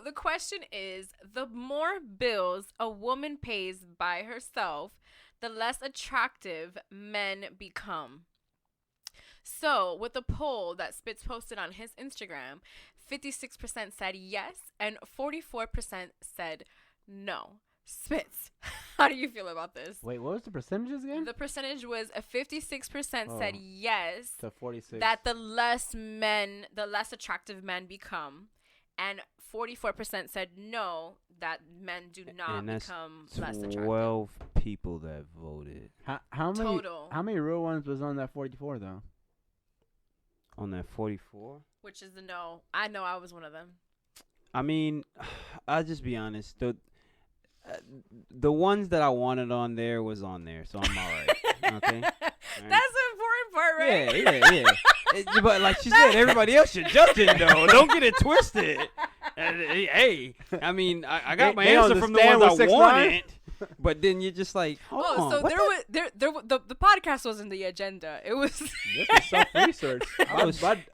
the question is, the more bills a woman pays by herself, the less attractive men become. So with the poll that Spitz posted on his Instagram, 56% said yes and 44% said no. Spitz, how do you feel about this? Wait, what was the percentages again? The percentage was 56% said yes, to 46. that the less attractive men become, and 44% said no, that men do not And that's become less attractive. 12 people that voted How many Total. How many real ones was on that 44 though? on that 44. Which is the no. I know I was one of them. I mean, I'll just be honest. The ones that I wanted on there was on there, so I'm all right. Okay? That's the important part, right? Yeah. But like she said, everybody else should judge it, though. Don't get it twisted. Hey, I mean, I got my answer from the ones I wanted. But then you're just like, hold on, so what the podcast wasn't the agenda. It was This was self-research.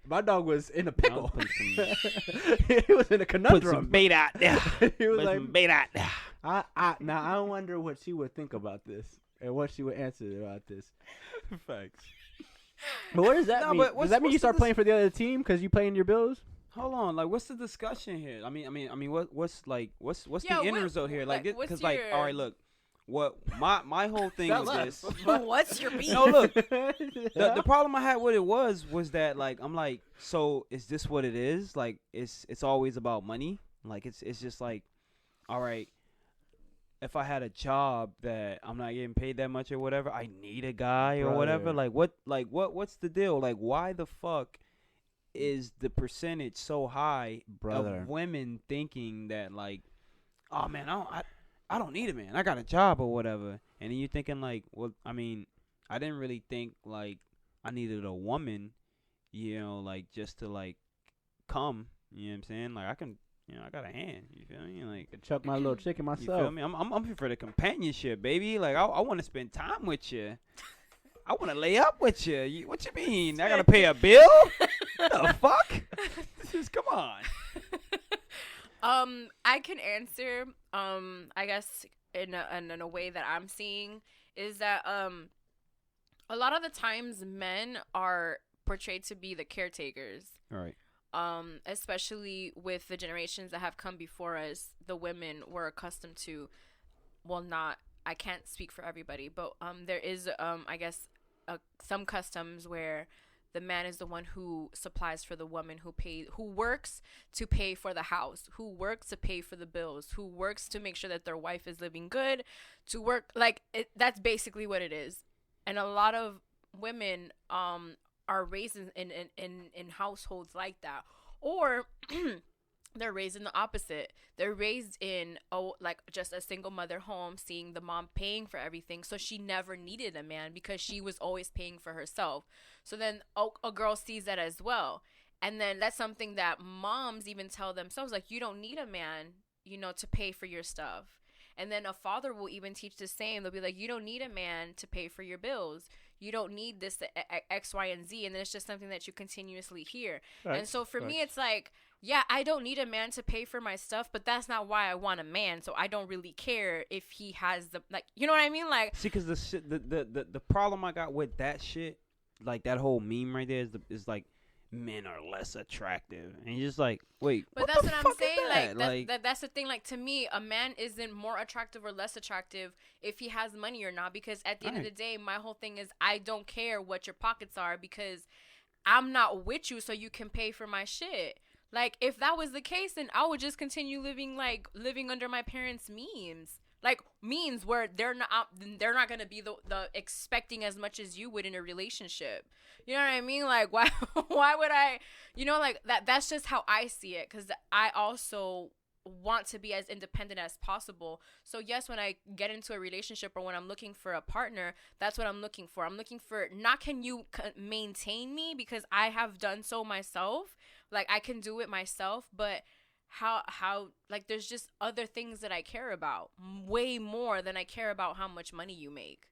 my dog was in a pickle. He was in a put some conundrum. bait out there. He was Put like, some bait out there. now I wonder what she would think about this and what she would answer about this. Facts. But what does that mean? but Does that mean you what's start the playing for the other team because you paying your bills? Hold on, like what's the discussion here? I mean, what's the Yeah, end what- result here? Like, what's because like, your- all right, look, what my whole thing with this. What's your beef? No, look. The problem I had with it was that like I'm like, so is this what it is? Like it's always about money. Like it's just like, all right, if I had a job that I'm not getting paid that much or whatever, I need a guy or whatever. What's the deal? Like why the fuck is the percentage so high of women thinking that like, oh man, I don't need a man, I got a job or whatever. And then you're thinking like, well, I mean, I didn't really think like I needed a woman, like just to like come, you know what I'm saying? Like I can, I got a hand, you feel me? Like chuck my little chicken myself. You feel me? I'm here for the companionship, baby. Like I want to spend time with you. I want to lay up with you. What you mean? I gotta pay a bill? The fuck? Just come on. I can answer. I guess in a way that I'm seeing is that a lot of the times men are portrayed to be the caretakers. All right. Especially with the generations that have come before us, the women were accustomed to, well, not. I can't speak for everybody, but there is I guess some customs where the man is the one who supplies for the woman, who works to pay for the house, who works to pay for the bills, who works to make sure that their wife is living good, to work like it, that's basically what it is. And a lot of women are raised in households like that, or they're raised in the opposite. They're raised in like just a single mother home, seeing the mom paying for everything, so she never needed a man because she was always paying for herself. So then a girl sees that as well, and then that's something that moms even tell themselves, like, you don't need a man, to pay for your stuff. And then a father will even teach the same. They'll be like, you don't need a man to pay for your bills. You don't need this, X, Y, and Z. And then it's just something that you continuously hear. Right. And so for me, it's like, yeah, I don't need a man to pay for my stuff, but that's not why I want a man. So I don't really care if he has the, like, you know what I mean? Like, see, because the problem I got with that shit, like that whole meme right there is like, men are less attractive, and you're just like, wait, but that's what I'm saying. Like that's the thing. Like, to me, a man isn't more attractive or less attractive if he has money or not, because at the end of the day, my whole thing is I don't care what your pockets are, because I'm not with you so you can pay for my shit. Like, if that was the case, then I would just continue living under my parents' means. Like, means where they're not gonna be the expecting as much as you would in a relationship. You know what I mean? Like, why would I, like that's just how I see it, because I also want to be as independent as possible. So yes, when I get into a relationship or when I'm looking for a partner, that's what I'm looking for. I'm looking for, not can you maintain me, because I have done so myself. Like, I can do it myself, but how like, there's just other things that I care about way more than I care about how much money you make.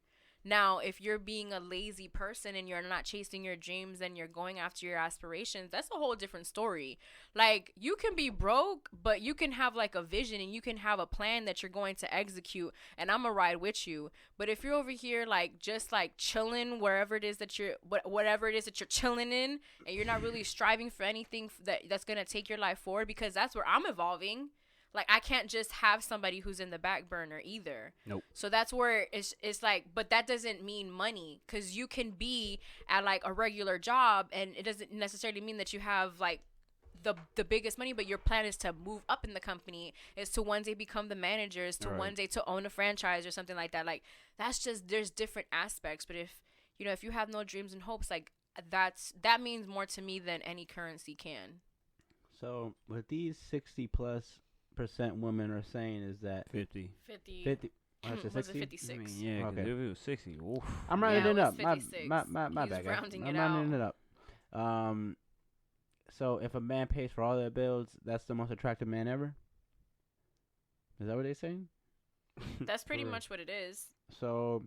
Now, if you're being a lazy person and you're not chasing your dreams and you're going after your aspirations, that's a whole different story. Like, you can be broke, but you can have like a vision and you can have a plan that you're going to execute, and I'm gonna ride with you. But if you're over here like just like chilling wherever it is that whatever it is that you're chilling in, and you're not really striving for anything that's gonna take your life forward, because that's where I'm evolving. Like, I can't just have somebody who's in the back burner either. Nope. So that's where it's like, but that doesn't mean money, because you can be at like a regular job and it doesn't necessarily mean that you have like the biggest money, but your plan is to move up in the company, is to one day become the manager, is to one day to own a franchise or something like that. Like, that's just, there's different aspects. But if you have no dreams and hopes, like, that means more to me than any currency can. So with these 60+% women are saying is that 50. Oh, it's 60? 56? I mean, yeah, okay. If it was 60, oof. I'm rounding it up. 56. My bad, guys. I'm rounding it up. So if a man pays for all their bills, that's the most attractive man ever? Is that what they're saying? That's pretty much what it is. So,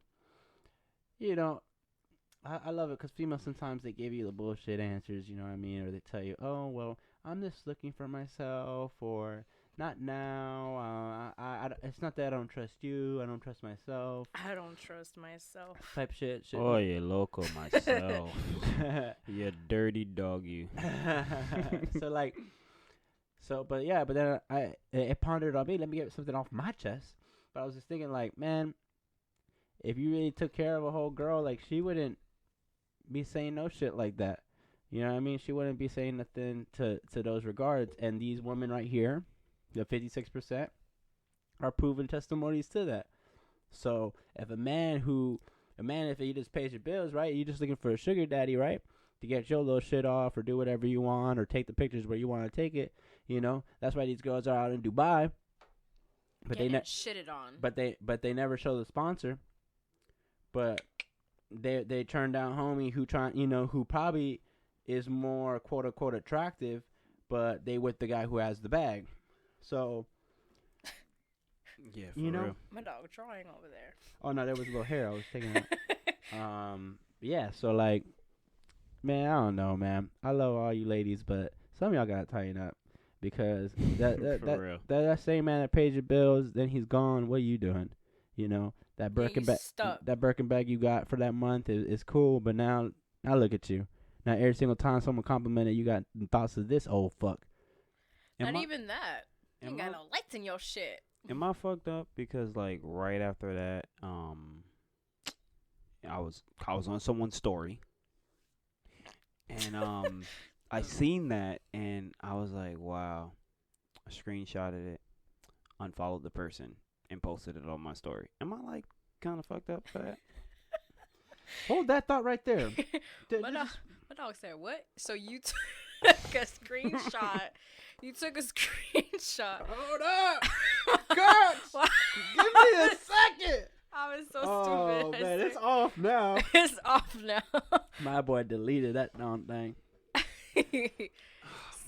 I love it because females sometimes they give you the bullshit answers, you know what I mean? Or they tell you, oh, well, I'm just looking for myself, or not now. It's not that I don't trust you. I don't trust myself. I don't trust myself. Type shit. Oh, you loco myself. You dirty dog, you. But then it pondered on me. Let me get something off my chest. But I was just thinking, like, man, if you really took care of a whole girl, like, she wouldn't be saying no shit like that. You know what I mean? She wouldn't be saying nothing to those regards. And these women right here, the 56%, are proven testimonies to that. So if if he just pays your bills, right, you're just looking for a sugar daddy, right, to get your little shit off or do whatever you want or take the pictures where you want to take it, you know, that's why these girls are out in Dubai. But they shitted on. But they never show the sponsor. But they turn down homie who probably is more quote unquote attractive, but they with the guy who has the bag. So yeah, for you know, real. My dog drawing over there. Oh no, there was a little hair I was taking out. Yeah, so like, man, I don't know, man. I love all you ladies, but some of y'all gotta tighten up because that same man that pays your bills, then he's gone. What are you doing? You know, that Birkin bag you got for that month is cool, but now look at you. Now every single time someone complimented you, got thoughts of this old fuck. Not even that. You ain't got no lights in your shit. Am I fucked up? Because like right after that, I was on someone's story, and I seen that, and I was like, wow. I screenshotted it, unfollowed the person, and posted it on my story. Am I like kind of fucked up for that? Hold that thought right there. My dog said, what? So you took a screenshot. You took a screenshot. Hold up. God. Give me a second. I was so stupid. Oh, man, it's off now. It's off now. My boy deleted that damn thing.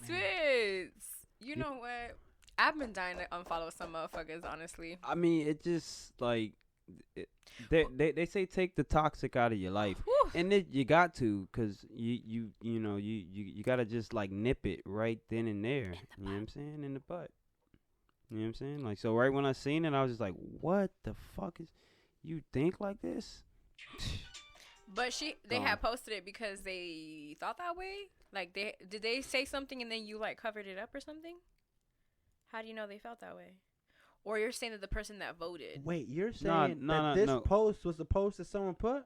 Spitz. You know what? I've been dying to unfollow some motherfuckers, honestly. I mean, it just, like, they say take the toxic out of your life. Whew. And you got to, because you got to just, like, nip it right then and there. You know what I'm saying? In the butt. You know what I'm saying? Like, so right when I seen it, I was just like, what the fuck is... You think like this? But they had posted it because they thought that way? Like, did they say something and then you, like, covered it up or something? How do you know they felt that way? Or you're saying that the person that voted. Wait, you're saying this post was the post that someone put?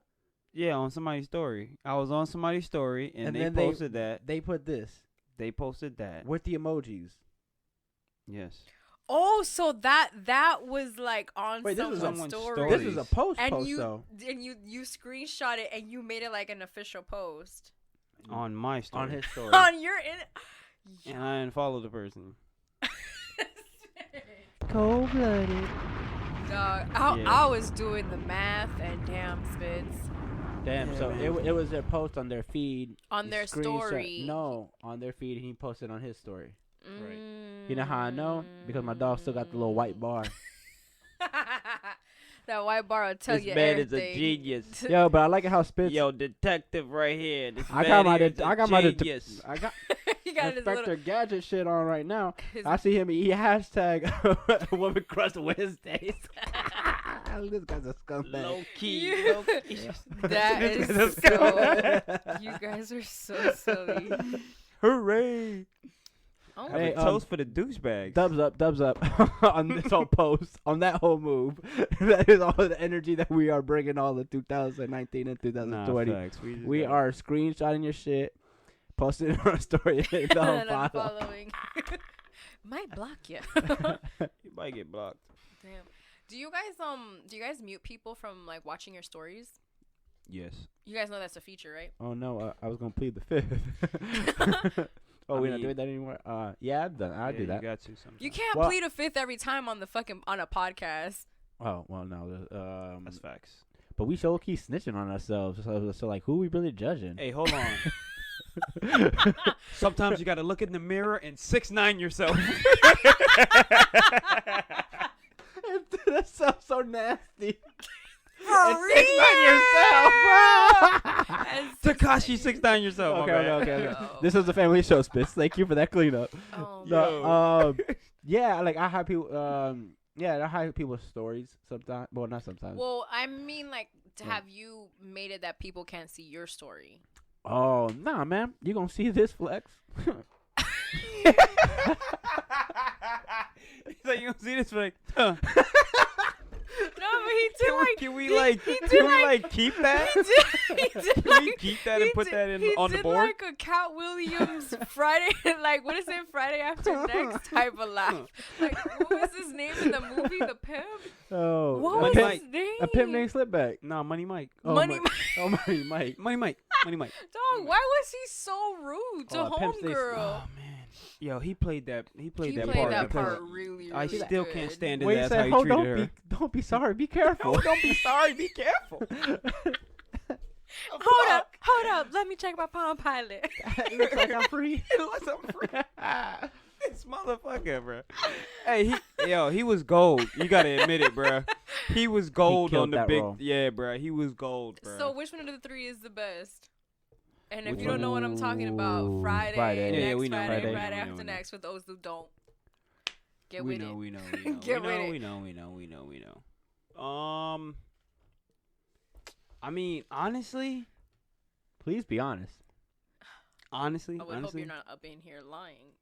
Yeah, on somebody's story. I was on somebody's story, and they posted that. They put this. They posted that. With the emojis. Yes. Oh, so that was like on someone's story. This was a post and though. And you screenshot it and you made it like an official post. On my story. On his story. On your And I unfollowed the person. Cold-blooded. Dog, I was doing the math and damn, Spitz. Damn, yeah, so it was their post on their feed. On their story. No, on their feed, he posted on his story. Right. You know how I know? Because my dog still got the little white bar. That white bar will tell you everything. This man is a genius. Yo, but I like it how Spitz. Yo, detective right here. I got my he got Inspector Gadget shit on right now. I see him eat hashtag Woman Crush Wednesdays. This guy's a scumbag. Low key. That is so. You guys are so silly. Hooray! Oh, hey, toast for the douchebag. Dubs up on this whole post, on that whole move. That is all the energy that we are bringing all of 2019 and 2020. Nah, facts. We are screenshotting your shit, posting it on our story, and unfollowing. Might block you. You might get blocked. Damn. Do you guys mute people from like watching your stories? Yes. You guys know that's a feature, right? Oh no, I was gonna plead the fifth. Oh, we're not doing that anymore. Yeah, I've done. I do that. You got to sometimes. You can't plead a fifth every time on a podcast. Oh well, no. That's facts. But we show keep snitching on ourselves. So like, who are we really judging? Hey, hold on. Sometimes you got to look in the mirror and 6'9" yourself. That sounds so nasty. For real? 6'9" yourself. Takashi 6'9" yourself. Okay. This is a family show, Spitz. Thank you for that cleanup. Yeah, like I have people. I hide people's stories sometimes. Well, not sometimes. Well, I mean, like, have you made it that people can't see your story? Oh, nah, man. You gonna see this flex? So you gonna see this flex? Huh. but he did like. Can we keep that? Can we keep that and put that on the board? He did like a Cat Williams Friday, like what is it, Friday After Next type of laugh. Like what was his name in the movie, The Pimp? Oh, what was his name? A pimp named Slipback. No, Money Mike. Oh, Money Mike. Oh, Money Mike. Money Mike. Dog, why was he so rude to homegirl? Oh man, yo, he played that. He played that part really, really I still good. can't stand it. Wait, That's said, how he treated her. Don't be sorry. Be careful. Don't be sorry. Be careful. Hold up. Let me check my Palm Pilot. It looks like I'm free. It looks like I'm free. This motherfucker, bro. Hey, he was gold. You gotta admit it, bro. He was gold on the big. Role. Yeah, bro. He was gold, bro. So which one of the three is the best? And if Which you don't know what I'm talking about, Friday. We know. Friday After Next. For those who don't, get with it. We know. Get with it. We know. I mean, honestly, please be honest. Honestly, I would hope you're not up in here lying.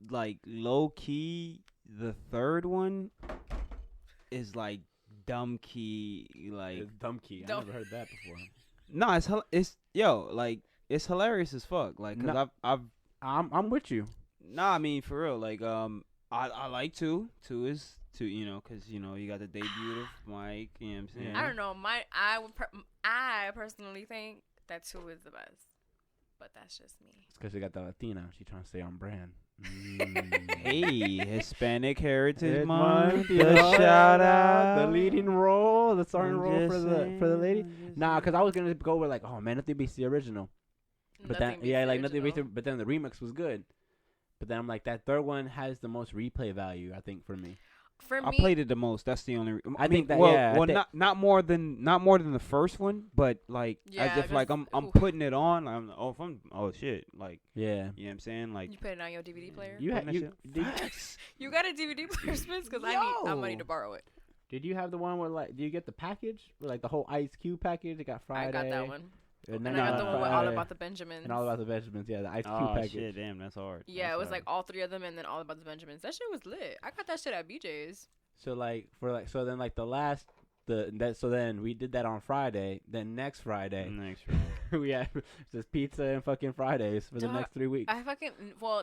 Like low key, the third one is like dumb key. Like it's dumb key. I never heard that before. No, it's hilarious as fuck. Like, cause I'm with you. Nah, I mean for real. Like, I like two. Two is cause you got the debut of Mike. You know what I'm saying? I don't know. I personally think that 2 is the best, but that's just me. It's because you got the Latina. She's trying to stay on brand. Hey, Hispanic Heritage Month. The shout out, the leading role, the starting role for the lady. Nah, because I was gonna go with like, oh man, nothing beats the original. But nothing beats the, but then the remix was good. But then I'm like, that third one has the most replay value, I think, for me. For me, I played it the most. That's the only. I think that not more than the first one, but like as if like I'm putting it on. Oh shit, like yeah, you know what I'm saying, like you put it on your DVD player. You got a DVD player, Spitz, because I need to borrow it. Did you have the one where like, do you get the package, where, like the whole Ice Cube package? It got Friday. I got that one. And I got the one with All About the Benjamins. And All About the Benjamins, yeah, the Ice Cube package. Shit, damn, that's hard. Yeah, it was like all 3 of them, and then All About the Benjamins. That shit was lit. I got that shit at BJ's. So then we did that on Friday. Then next Friday, we had just pizza and fucking Fridays for the next 3 weeks.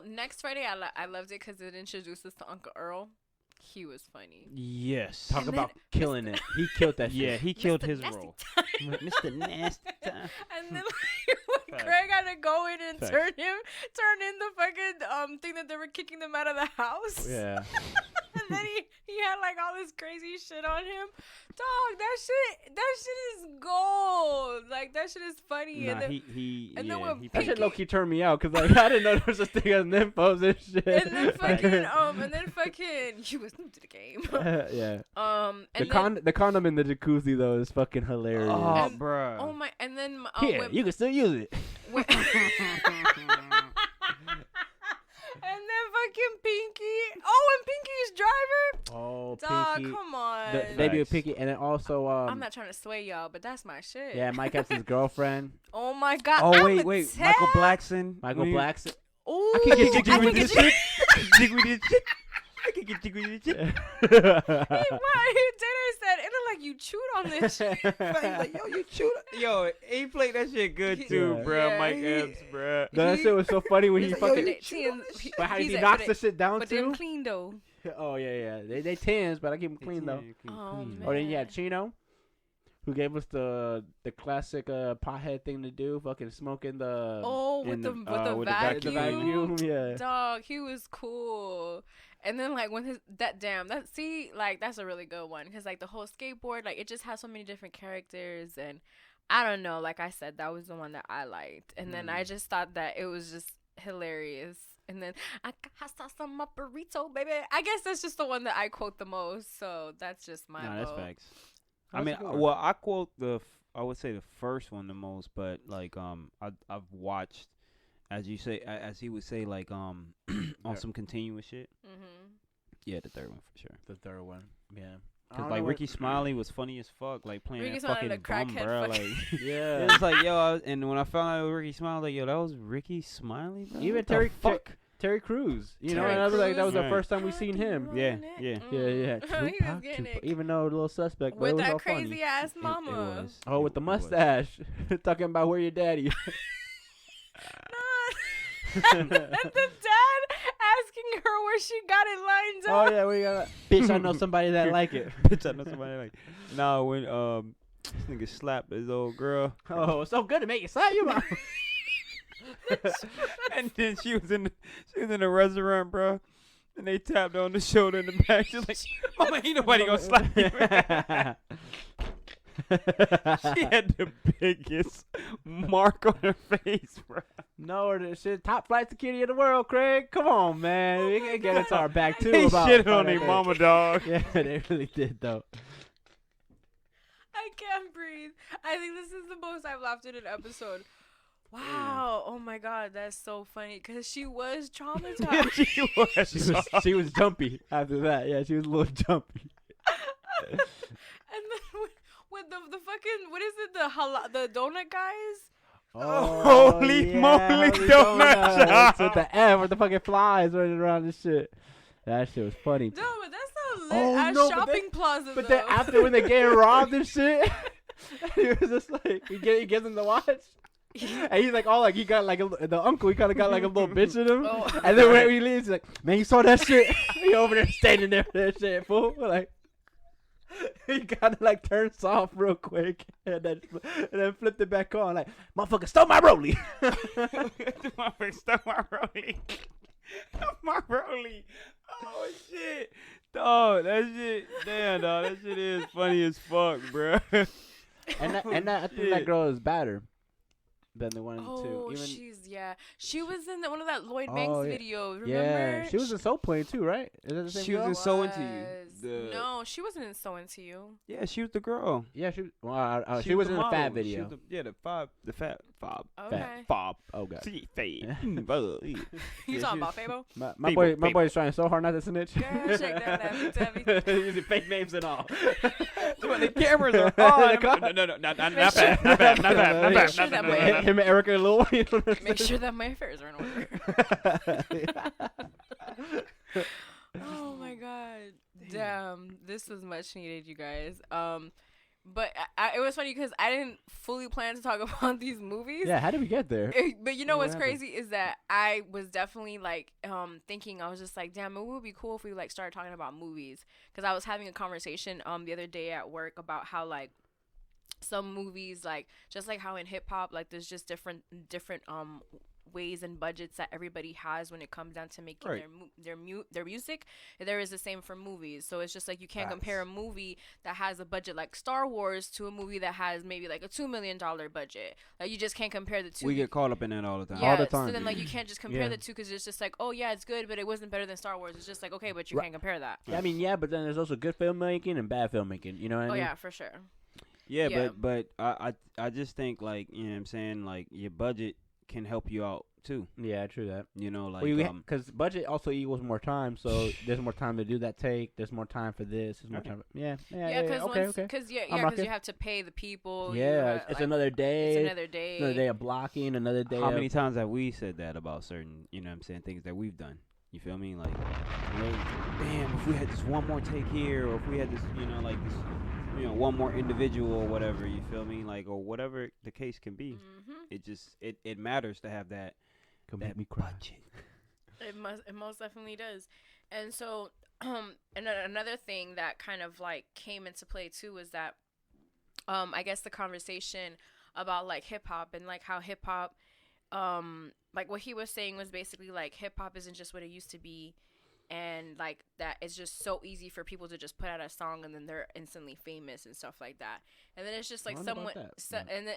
Next Friday I loved it because it introduced us to Uncle Earl. He was funny. Yes. Talk about killing it. He killed that shit. Yeah, he killed his role. Mr. Nasty Time. And then when Craig had to go in and turn in the fucking thing that they were kicking them out of the house. Yeah. And then he had like all this crazy shit on him. Dog, that shit is gold. Like that shit is funny. Nah, and then that shit low key turned me out because like I didn't know there was a thing on nymphos and shit. And then fucking you was new to the game. Yeah. And the condom in the jacuzzi though is fucking hilarious. Oh, bruh. Oh my! And then you can still use it. And then fucking Pinky. Oh, and Pinky's driver. Oh, dog, Pinky. Come on. They do Pinky, and then also I'm not trying to sway y'all, but that's my shit. Yeah, Mike has his girlfriend. Oh my god. Oh wait, Michael Blackson. Ooh, I can get jiggy with this shit. Jiggy with this shit. I can get jiggy with this shit. He said it looked like you chewed on this shit. Like, yo, you chewed. Yo, he played that shit good too, bro. Yeah, Mike Epps, bro. That shit was so funny when he fucking. But how he knocks the shit down but too. But them clean though. Oh yeah. They tins, but I keep them clean though. Oh man. Or then you had Chino, who gave us the classic pothead thing to do, fucking smoking the. Oh, with the vacuum. Yeah. Dog, he was cool. And then like when that's a really good one because like the whole skateboard, like it just has so many different characters, and I don't know, like I said, that was the one that I liked, and then I just thought that it was just hilarious. And then I saw some burrito, baby. I guess that's just the one that I quote the most, so that's just my vote. That's facts. I mean, well, I quote I would say the first one the most, but like I've watched, as he would say, like on some continuous shit. Mm-hmm. Yeah, the third one for sure. The third one, yeah. Cause like Ricky Smiley was funny as fuck, like playing Ricky that fucking bum, bro. Like, yeah, it's like yo, and when I found out it was Ricky Smiley, like yo, that was Ricky Smiley, bro. Even Terry, Terry Crews. You know, Terry and I was like, that was the Crews. first time we seen him. Yeah. Yeah. He was getting it. Even though a little suspect, but it With was that all crazy funny. ass It mama. was. Oh, with the It was. mustache, talking about where your daddy. And the dad asking her where she got it lined Oh up. yeah, we got. Bitch, I know somebody that like it. Bitch, I know somebody like. Nah, when this nigga slapped his old girl, Oh, it's so good to make you slap your mom. and then she was in the restaurant, bro, and they tapped her on the shoulder in the back. She's like, "Mama, ain't nobody gonna slap you." She had the biggest mark on her face, bro. No, this shit, top flight security in the world, Craig. Come on, man. We can get into our back too. They about shitted on that their day. mama, dog. Yeah, they really did though. I can't breathe. I think this is the most I've laughed in an episode. Wow. Oh my God. That's so funny. Because she was traumatized. She was jumpy after that. Yeah, she was a little jumpy. And then with the fucking, what is it? The donut guys? Holy moly donut. With the F with the fucking flies running around and shit. That shit was funny. No, but that's a lit Oh, ass no, but shopping plaza. But though. then after when they get robbed and shit, he was just like, he gives him the watch. And he's like, all like, he got like the uncle, he kind of got like a little bitch in him. Oh. And then when he leaves, he's like, man, you saw that shit? He over there standing there for that shit, fool. Like, he kind of like turns off real quick and then flipped it back on. Like, motherfucker, stole my rollie. Motherfucker stole my rollie. My rollie. Oh shit. Dog, that shit. Damn, dog, that shit is funny as fuck, bro. And I think that girl is better than the one in the two. Oh, Even, she was in one of that Lloyd Banks Oh, yeah. videos. Remember? yeah, she was in Soul Plane too, right? Is that the same She was girl? in So Into You. Was. No, she wasn't in So Into You. Yeah, she was the girl. Yeah, she was in the model. Fab She video. was the fat fob. Okay. Fob. Oh god. She fat. You Yeah, talking she about Fabo? My Fable. boy's trying so hard not to snitch. Girl, shake that tabby. Using fake names and all. The cameras are on. No, not Make sure- Make sure that way. Him and Erica and Lil Wayne. Make sure that my affairs are in order. Oh my God. Damn. This was much needed, you guys. But it was funny because I didn't fully plan to talk about these movies. Yeah, how did we get there? But you know What what's happened? crazy is that I was definitely like thinking, I was just like, damn, it would be cool if we like started talking about movies, because I was having a conversation the other day at work about how like some movies, like just like how in hip hop, like there's just different ways and budgets that everybody has when it comes down to making Right. their music. There is the same for movies. So it's just like you can't Facts. compare a movie that has a budget like Star Wars to a movie that has maybe like a $2 million budget. Like you just can't compare the two. We get caught up in that all the time. Yeah, All the time. so then like you can't just compare Yeah. the two, because it's just like, oh yeah, it's good, but it wasn't better than Star Wars. It's just like, okay, but you Right. can't compare that. I mean, yeah, but then there's also good filmmaking and bad filmmaking. You know what I Oh mean? yeah, for sure. Yeah, Yeah. but I just think, like, you know what I'm saying, like, your budget can help you out too. Yeah, true that. You know, like Because budget also equals more time, so there's more time to do that take. There's more time for this. There's more Okay. time. Yeah, Because okay. because I'm rocking. you have to pay the people. Yeah, it's another day. It's another day. Another day of blocking. Another day. how of, many times have we said that about certain, you know what I'm saying, things that we've done? You feel me? Like, damn, if we had this one more take here, or if we had this, you know, like this, you know, one more individual or whatever, you feel me? Like, or whatever the case can be. Mm-hmm. It just, it matters to have that, Could that make me cry. budget. It most definitely does. And so, and another thing that kind of like came into play too was that, I guess the conversation about like hip hop and like how hip hop, like what he was saying was basically like hip hop isn't just what it used to be, and like that it's just so easy for people to just put out a song and then they're instantly famous and stuff like that. And then it's just like I wonder about someone, that. and then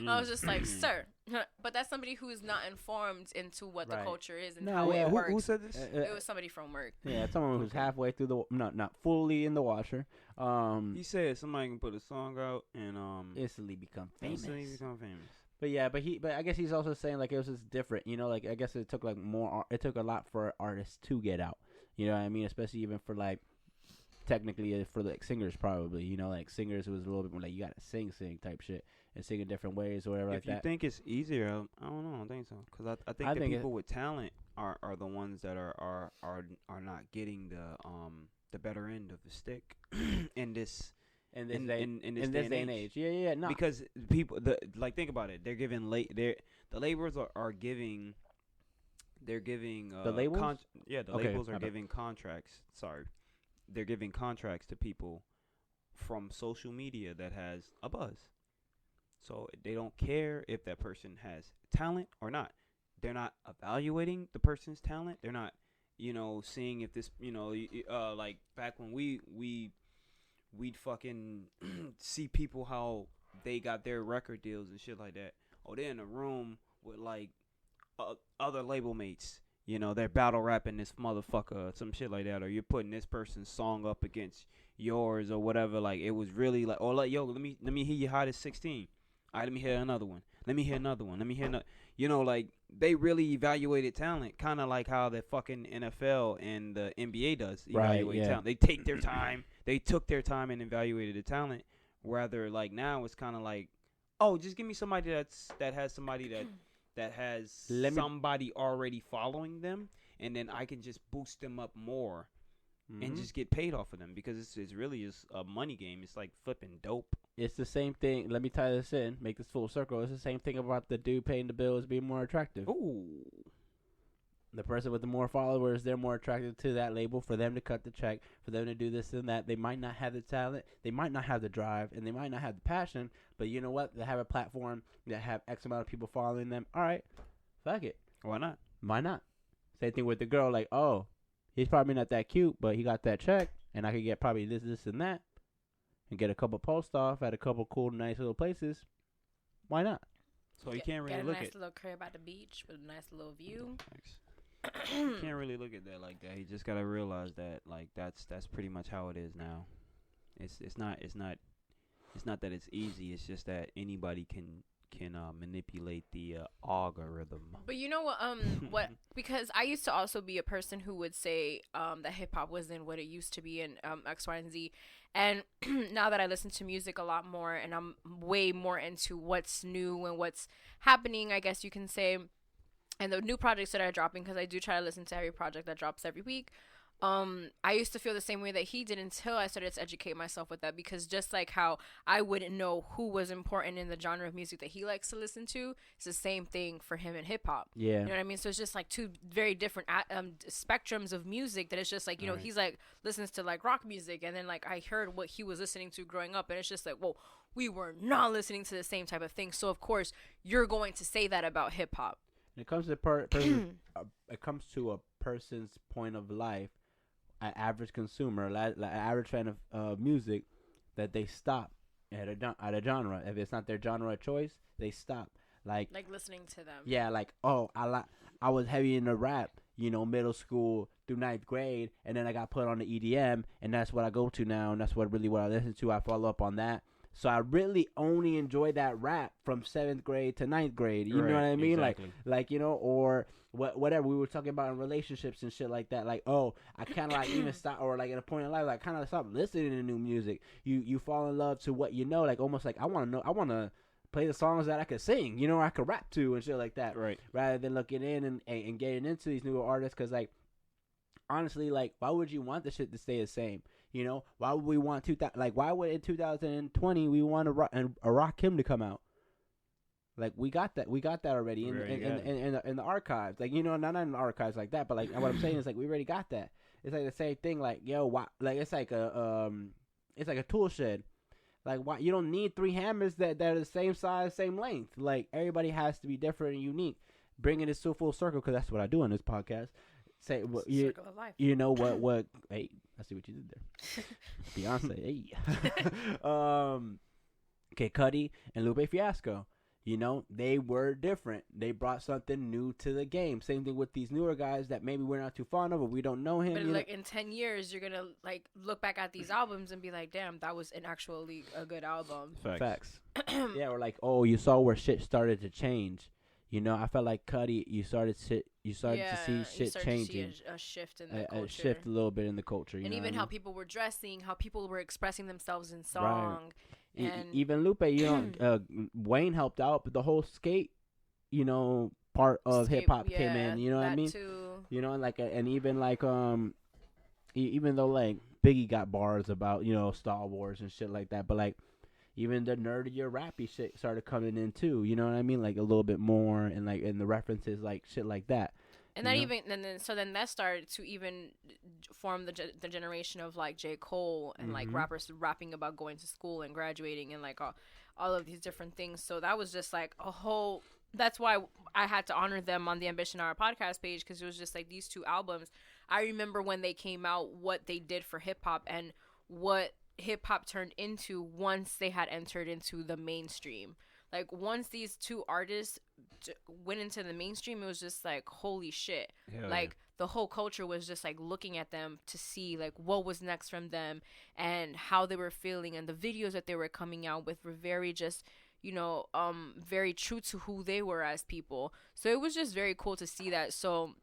I was just like, sir, but that's somebody who is not informed into what the Right. culture is and No, how yeah. it works. Who said this? It was somebody from work. Yeah, someone who's halfway through the not fully in the washer. He said somebody can put a song out and Instantly become famous. instantly become famous. But yeah, but I guess he's also saying like it was just different, you know, like I guess it took like it took a lot for artists to get out, you know what I mean, especially even for like technically for like singers probably. You know, like singers it was a little bit more like you gotta sing type shit and sing in different ways or whatever like that. If you think it's easier, I don't know. I don't think so. Because I think the people with talent are the ones that are not getting the better end of the stick in this day and age. Yeah, no. Because people think about it. They're giving the laborers are giving. They're giving the labels. The labels are giving contracts. Sorry, they're giving contracts to people from social media that has a buzz. So they don't care if that person has talent or not. They're not evaluating the person's talent. They're not, seeing if this, like back when we'd fucking see people how they got their record deals and shit like that. Oh, they're in a room with like other label mates. They're battle rapping this motherfucker, some shit like that, or you're putting this person's song up against yours or whatever. Like it was really like, oh, like yo, let me hear your hottest 16. All right, let me hear another one. Let me hear another one. Let me hear another. Like they really evaluated talent, kind of like how the fucking NFL and the NBA does evaluate talent. They take their time. They took their time and evaluated the talent. Rather, like now it's kind of like, oh, just give me somebody that has somebody that has somebody already following them, and then I can just boost them up more and just get paid off of them because it's really just a money game. It's like flipping dope. It's the same thing. Let me tie this in, make this full circle. It's the same thing about the dude paying the bills being more attractive. Ooh. The person with the more followers, they're more attracted to that label for them to cut the check, for them to do this and that. They might not have the talent, they might not have the drive, and they might not have the passion, but you know what? They have a platform that have X amount of people following them. All right, fuck it. Why not? Why not? Same thing with the girl, like, oh, he's probably not that cute, but he got that check, and I could get probably this, and that, and get a couple post off at a couple cool, nice little places. Why not? So you can't really look at a look nice little crib at the beach with a nice little view. You can't really look at that like that. You just gotta realize that like that's pretty much how it is now. It's not that it's easy. It's just that anybody can manipulate the algorithm. But you know what? Because I used to also be a person who would say that hip hop wasn't what it used to be in X, Y, and Z. And now that I listen to music a lot more and I'm way more into what's new and what's happening, I guess you can say, and the new projects that are dropping, because I do try to listen to every project that drops every week. I used to feel the same way that he did until I started to educate myself with that, because just like how I wouldn't know who was important in the genre of music that he likes to listen to, it's the same thing for him in hip hop. Yeah. You know what I mean? So it's just like two very different spectrums of music that it's just like, you know, he's like listens to like rock music, and then like I heard what he was listening to growing up, and it's just like, whoa, we were not listening to the same type of thing. So of course you're going to say that about hip hop. When it comes to it comes to a person's point of life, an average consumer, an average fan of music, that they stop at a genre. If it's not their genre of choice, they stop. Like listening to them. Yeah, like, oh, I was heavy into rap, middle school through 9th grade, and then I got put on the EDM, and that's what I go to now, and that's what I listen to. I follow up on that. So I really only enjoy that rap from 7th grade to 9th grade. You know what I mean? Exactly. Like or whatever we were talking about in relationships and shit like that. Like, oh, I kind of like even stop, or like at a point in life, like kind of stop listening to new music. You fall in love to what you know, like almost like I want to play the songs that I could sing, or I could rap to and shit like that. Right. Rather than looking in and getting into these newer artists, because like honestly, like why would you want the shit to stay the same? Why would we want why would in 2020 we want a Rakim to come out? Like we got that already in the archives. Like not in the archives like that, but like what I'm saying is like we already got that. It's like the same thing. Like why? Like it's like a tool shed. Like why you don't need 3 hammers that are the same size, same length. Like everybody has to be different and unique. Bringing this to full circle, because that's what I do on this podcast. Say what circle of life. What? Hey, I see what you did there. Beyonce. Hey. Okay, Cudi and Lupe Fiasco. They were different. They brought something new to the game. Same thing with these newer guys that maybe we're not too fond of, or we don't know him. But like in 10 years, you're gonna like look back at these albums and be like, "Damn, that was actually a good album." Facts. Yeah, or like, oh, you saw where shit started to change. You know, I felt like Cudi, you started to see shit changing. To see a shift in the culture. A shift a little bit in the culture. And even how people were dressing, how people were expressing themselves in song. Right. And even Lupe, Wayne helped out, but the whole skate, part of hip hop came in. You know what I mean? Too. And even even though like Biggie got bars about Star Wars and shit like that, but like even the nerdier rappy shit started coming in too. You know what I mean? Like a little bit more, and like in the references, like shit like that. And then that started to even form the generation of like J. Cole and like rappers rapping about going to school and graduating and like all of these different things. So that was just like a whole. That's why I had to honor them on the Ambition Hour podcast page, because it was just like these two albums. I remember when they came out, what they did for hip hop and what hip hop turned into once they had entered into the mainstream. Like once these two artists went into the mainstream, it was just like holy shit. The whole culture was just like looking at them to see like what was next from them and how they were feeling, and the videos that they were coming out with were very just very true to who they were as people. So it was just very cool to see that. So,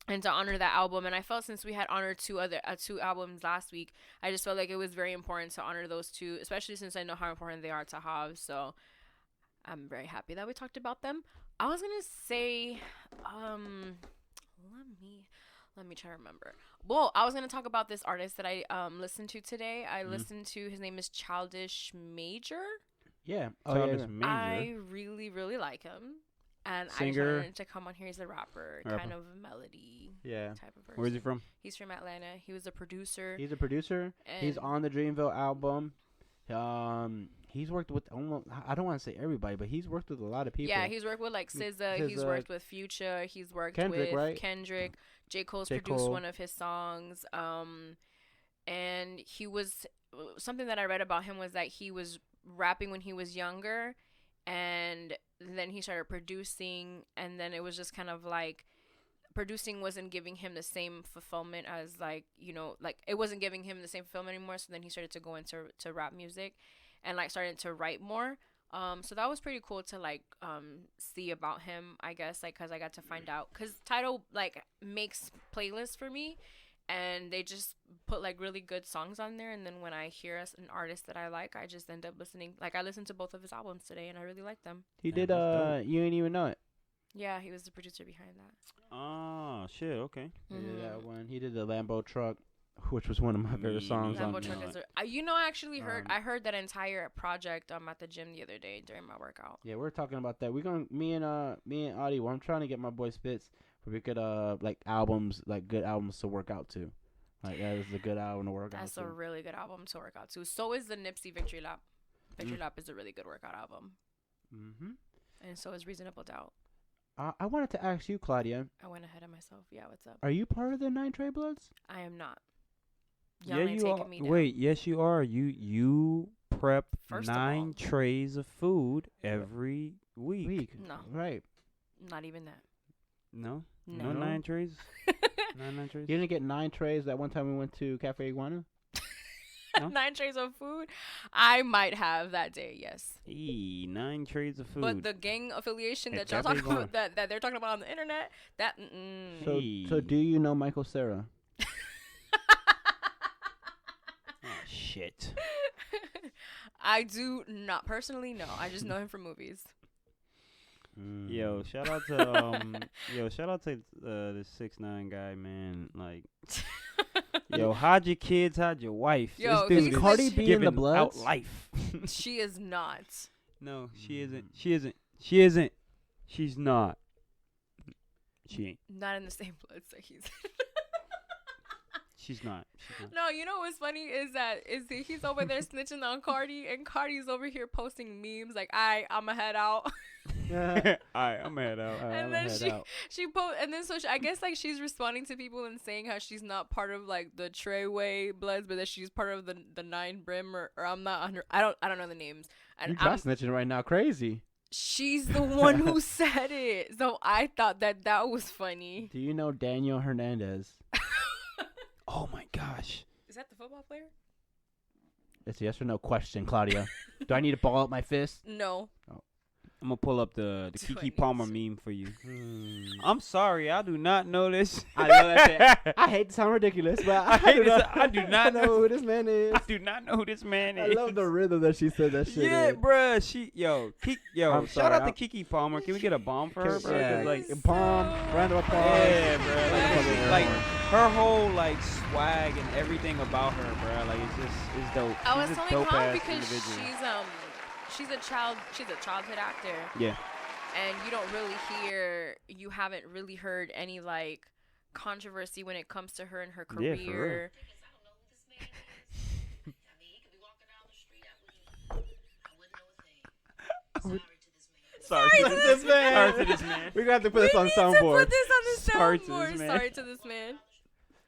and to honor that album. And I felt since we had honored two albums last week, I just felt like it was very important to honor those two, especially since I know how important they are to have. So I'm very happy that we talked about them. I was gonna say, let me try to remember. Well, I was gonna talk about this artist that I listened to today. I listened to, his name is Childish Major. Yeah. Childish Major. I really, really like him. And Singer. I just wanted to come on here. He's a rapper, kind of melody type of person. Where's he from? He's from Atlanta. He was a producer. He's a producer. He's on the Dreamville album. He's worked with I don't want to say everybody, but he's worked with a lot of people. Yeah, he's worked with like SZA. He's worked with Future. He's worked with Kendrick. J. Cole's produced one of his songs. And he was, something that I read about him was that he was rapping when he was younger, and then he started producing, and then it was just kind of like producing wasn't giving him the same fulfillment as like it wasn't giving him the same fulfillment anymore. So then he started to go into rap music and like started to write more. So that was pretty cool to like see about him, I guess, like because I got to find out, because Tidal like makes playlists for me, and they just put like really good songs on there, and then when I hear an artist that I like, I just end up listening. Like I listened to both of his albums today, and I really like them. He did you ain't even know it. Yeah, he was the producer behind that. Oh shit, okay. He did that one. He did the Lambo Truck, which was one of my favorite songs. Lambo Truck is I actually heard that entire project at the gym the other day during my workout. Yeah, we're talking about that. Me and Audi. Well, I'm trying to get my boy Spitz, where we could like albums, like good albums to work out to. Like that is a good album to work out to. That's a really good album to work out to. So is the Nipsey Victory Lap. Victory Lap is a really good workout album. And so is Reasonable Doubt. I wanted to ask you, Claudia. I went ahead of myself. Yeah, what's up? Are you part of the 9 Trey Bloods? I am not. Yeah, you are. Wait, yes, you are. You prep First 9 trays of food every week. No. Right. Not even that. No? No. 9 trays? 9 trays? You didn't get 9 trays that one time we went to Cafe Iguana? No? 9 trays of food? I might have that day, yes. 9 trays of food. But the gang affiliation At that y'all Cafe talking about, that they're talking about on the internet, that So do you know Michael Cera? Oh shit. I do not personally know. I just know him from movies. Yo, shout out to the 6ix9ine guy, man. Like, yo, how'd your kids? How'd your wife? Yo, this dude is Cardi B in the Bloods? Out life. She is not. No, she isn't. She isn't. She's not. She ain't. Not in the same blood that he's. She's not. No, you know what's funny is that he's over there snitching on Cardi, and Cardi's over here posting memes like, I'ma head out. Alright, I'ma head out. And then she I guess like she's responding to people and saying how she's not part of like the Treyway Bloods, but that she's part of the 9 Brim or I'm not under. I don't know the names. And You're snitching right now, crazy. She's the one who said it, so I thought that was funny. Do you know Daniel Hernandez? Oh my gosh. Is that the football player? It's a yes or no question, Claudia. Do I need to ball up my fist? No. Oh. I'm gonna pull up the Keke 22. Palmer meme for you. I'm sorry, I do not know this. I love that shit. I hate to sound ridiculous, but I do not know who this man is. I do not know who this man is. I love the rhythm that she said that shit. Yeah, in. bruh. I'm Shout sorry, out to Keke Palmer. Can we get a bomb for her, bro? Yeah, Like, palm, round of applause. yeah, bro. Like her whole like swag and everything about her, bro. Like it's dope. I was She's a telling Mom dope-ass because individual. she's a childhood actor. Yeah. And you haven't really heard any like controversy when it comes to her and her career. Yeah, for real. Sorry to this man. Sorry to this man. We're gonna have to put this on We soundboard. need to put this on the Sorry to this soundboard. man. Sorry to this man.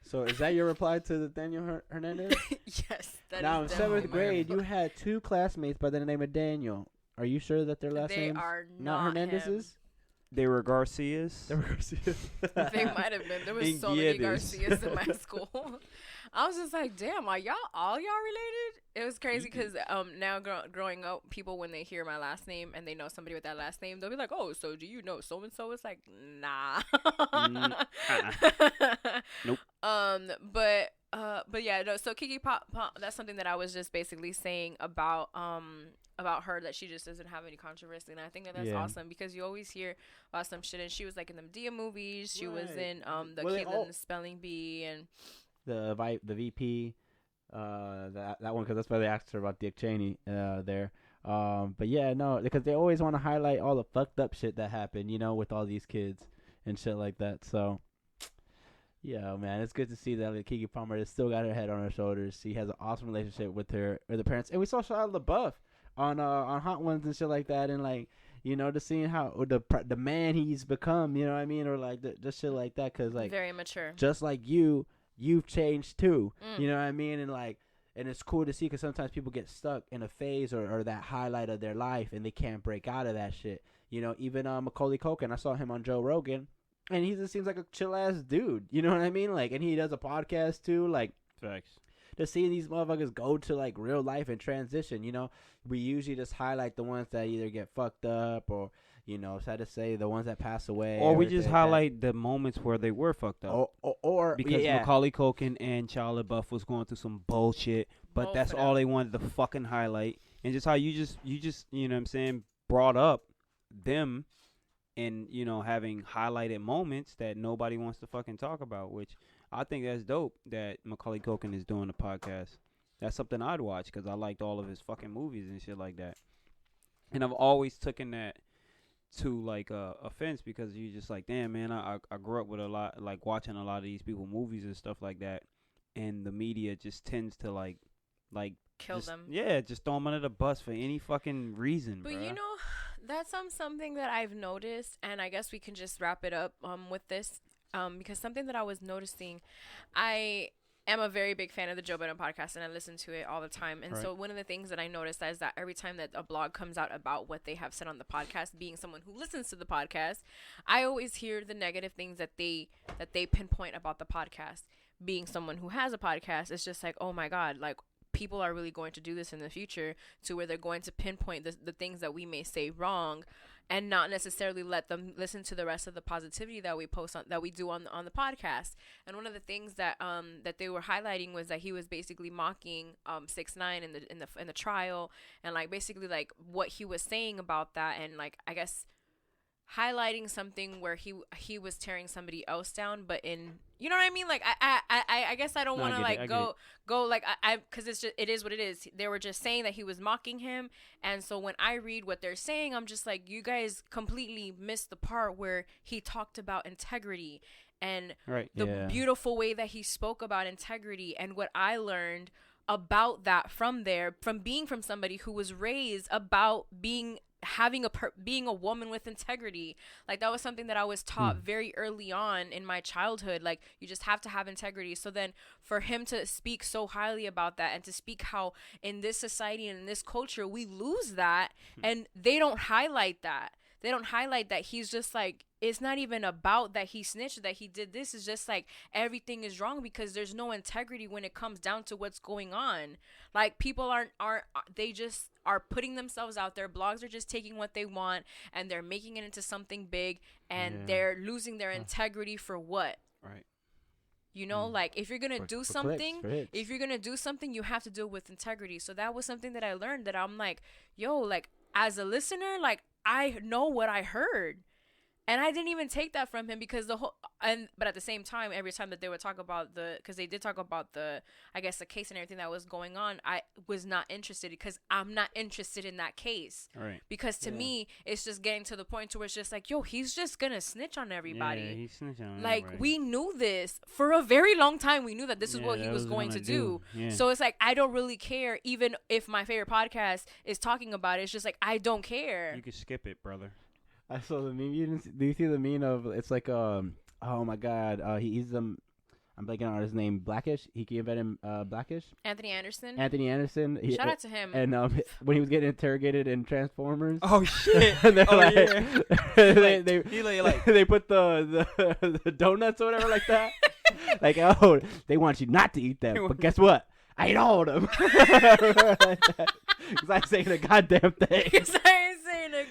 So is that your reply to Daniel Hernandez? Yes. That Now in is definitely 7th my grade, you reply. had 2 classmates by the name of Daniel. Are you sure that their last They names are not Hernandez's? They were Garcias. They were Garcia. They might have been. There was And so many Guedes. Garcias in my school. I was just like, damn, are y'all all related? It was crazy because now growing up, people when they hear my last name and they know somebody with that last name, they'll be like, oh, so do you know so and so? It's like, nah. Nope. But yeah, no. So Keke Pop, that's something that I was just basically saying about her, that she just doesn't have any controversy, and I think that's awesome because you always hear about some shit, and she was like in the Dia movies, she was in the Caitlin the Spelling Bee, and the VP, that one, because that's why they asked her about Dick Cheney there. But yeah, no, because they always want to highlight all the fucked up shit that happened, with all these kids and shit like that. So yeah, man, it's good to see that Keke Palmer has still got her head on her shoulders. She has an awesome relationship with the parents, and we saw Shia LaBeouf on Hot Ones and shit like that, and like just seeing how the man he's become, you know what I mean, or like just shit like that, cause like very mature, just like you've changed too, you know what I mean, and it's cool to see because sometimes people get stuck in a phase or that highlight of their life and they can't break out of that shit, even Macaulay Culkin, I saw him on Joe Rogan. And he just seems like a chill ass dude. You know what I mean? Like, and he does a podcast too. Like, Facts. To see these motherfuckers go to like real life and transition. We usually just highlight the ones that either get fucked up or, sad to say, the ones that pass away. Or we just highlight the moments where they were fucked up. Or because Macaulay Culkin and Shia LaBeouf was going through some bullshit, but that's all they wanted to fucking highlight. And just how you just you know what I'm saying, brought up them. And, having highlighted moments that nobody wants to fucking talk about, which I think that's dope that Macaulay Culkin is doing a podcast. That's something I'd watch because I liked all of his fucking movies and shit like that. And I've always taken that to, like, offense because you're just like, damn, man, I grew up with a lot, like, watching a lot of these people movies and stuff like that. And the media just tends to, like kill them. Yeah, just throw them under the bus for any fucking reason, But bruh. that's something that I've noticed, and I guess we can just wrap it up with this, because something that I was noticing, I am a very big fan of the Joe Budden podcast, and I listen to it all the time. And so one of the things that I noticed is that every time that a blog comes out about what they have said on the podcast, being someone who listens to the podcast, I always hear the negative things that they pinpoint about the podcast. Being someone who has a podcast, it's just like, oh my God, like, people are really going to do this in the future to where they're going to pinpoint the things that we may say wrong and not necessarily let them listen to the rest of the positivity that we post that we do on the podcast. And one of the things that they were highlighting was that he was basically mocking 6ix9ine in the trial, and like basically like what he was saying about that, and like I guess highlighting something where he was tearing somebody else down, but in, you know what I mean? Like I guess I don't want to like go like I because it is what it is. They were just saying that he was mocking him, and so when I read what they're saying, I'm just like, you guys completely missed the part where he talked about integrity and the beautiful way that he spoke about integrity. And what I learned about that from being from somebody who was raised about being a woman with integrity, like that was something that I was taught very early on in my childhood. Like, you just have to have integrity. So then for him to speak so highly about that, and to speak how in this society and in this culture we lose that, and they don't highlight that he's just like, it's not even about that he snitched, that he did this. It's just like everything is wrong because there's no integrity when it comes down to what's going on. Like, people aren't they just are putting themselves out there. Blogs are just taking what they want and they're making it into something big, and they're losing their integrity for what? Right. You know, like, if you're gonna do something, clicks. You have to do it with integrity. So that was something that I learned, that I'm like, yo, like, as a listener, like, I know what I heard. And I didn't even take that from him because but at the same time, every time that they would talk about because they did talk about the case and everything that was going on, I was not interested because I'm not interested in that case. Right. Because to me, it's just getting to the point to where it's just like, yo, he's just going to snitch on everybody. Yeah, he's snitching on like, everybody. we knew this for a very long time. We knew that this is what he was going to do. Yeah. So it's like, I don't really care. Even if my favorite podcast is talking about it, it's just like, I don't care. You can skip it, brother. I saw the meme. Do you see the meme of, it's like oh my god, he's I'm blanking on his name, Blackish. He invented Blackish. Anthony Anderson. Shout out to him. And when he was getting interrogated in Transformers. Oh shit! And they're like, yeah. they put the donuts or whatever like that. Like, oh, they want you not to eat them, but guess what? I ate all of them. Because I ain't saying a goddamn thing.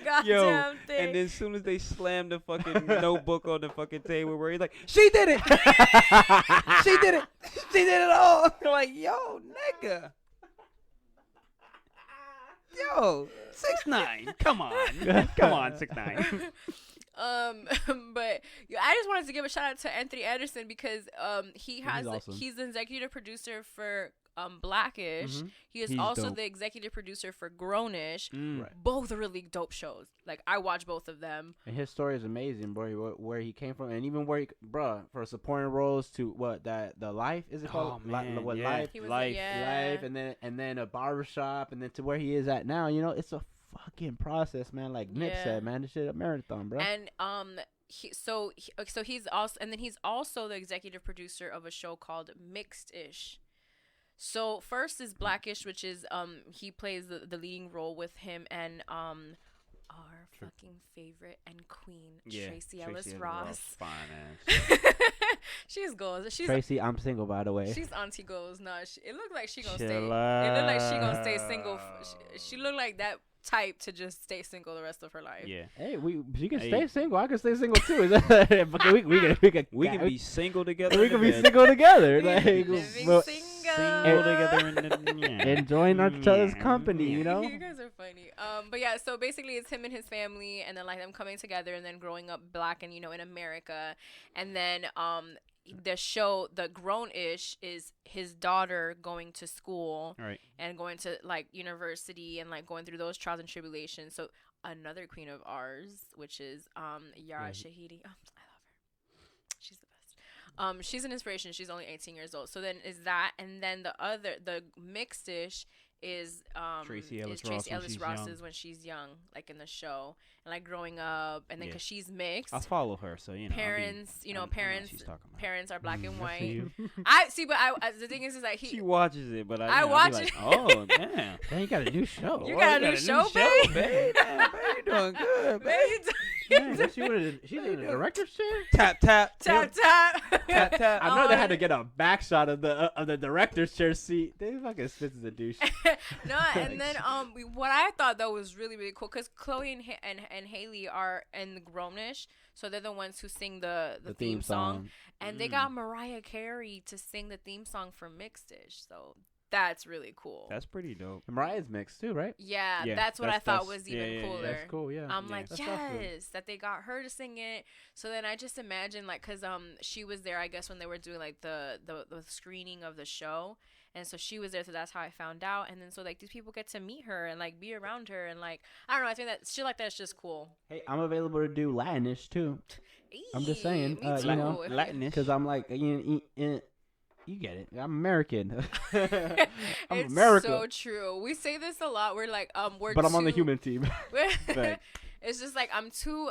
Goddamn thing. And then as soon as they slammed the fucking notebook on the fucking table, where he's like, she did it! She did it! She did it all! I'm like, yo, nigga. Yo, 6ix9ine. Come on. Come on, 6ix9ine. But I just wanted to give a shout out to Anthony Anderson because he's awesome. He's the executive producer for Blackish. Mm-hmm. He's also the executive producer for Grownish. Right. Both really dope shows. Like, I watch both of them. And his story is amazing, bro. Where he came from, and even where for supporting roles to the Life, is it called? Oh, man. Life, Life, and then a barbershop, and then to where he is at now. You know, it's a fucking process, man. Like Nick said, man, this shit a marathon, bro. And he's also the executive producer of a show called Mixed-ish. So first is Blackish, which is he plays the leading role with him and our fucking favorite and queen, Tracy Ellis Ross. Fine ass. She's goals. Tracy, I'm single, by the way. She's auntie goals. No, it looked like she gonna stay. It looked like she gonna stay single. She looked like that type to just stay single the rest of her life. Yeah. Hey, she can stay single. I can stay single too. Is that, we can be single together. We can be single together. Like, single together. Enjoying each other's company, you know. You guys are funny. But yeah, so basically it's him and his family, and then like them coming together, and then growing up black and in America, and then the show, the Grown-ish, is his daughter going to school, right, and going to like university and like going through those trials and tribulations. So another queen of ours, which is Yara Shahidi. Oh, I love her. She's the best. She's an inspiration. She's only 18 years old. So then is that, and then the Mixed-ish is Tracy Ellis Ross's when she's young, like in the show, and like growing up, and then because she's mixed, I follow her, so parents are black and white. The thing is that she watches it, but I watch it. Like, oh damn, you got a new show. You got a new show, babe. Damn, babe, you doing good, babe. She's in the director's chair. Tap tap tap tap tap tap. I know they had to get a back shot of the director's chair seat. They fucking Spitz is a douche. No, and then what I thought though was really really cool because Chloe and Haley are in the Grownish, so they're the ones who sing the theme song, and they got Mariah Carey to sing the theme song for Mixed-ish, so that's really cool. That's pretty dope. And Mariah's mixed too, right? Yeah, that's what I thought was even cooler. That's cool, yeah. I'm like, yes, that they got her to sing it. So then I just imagine, like, because she was there, I guess, when they were doing, like, the screening of the show. And so she was there, so that's how I found out. And then so, like, these people get to meet her and, like, be around her. And, like, I don't know, I think that shit like that's just cool. Hey, I'm available to do Latinish, too. I'm just saying. Me too. Latinish. Because I'm like, you get it. I'm American. I'm it's American. So true. We say this a lot. We're like, but I'm on the human team. It's just like I'm too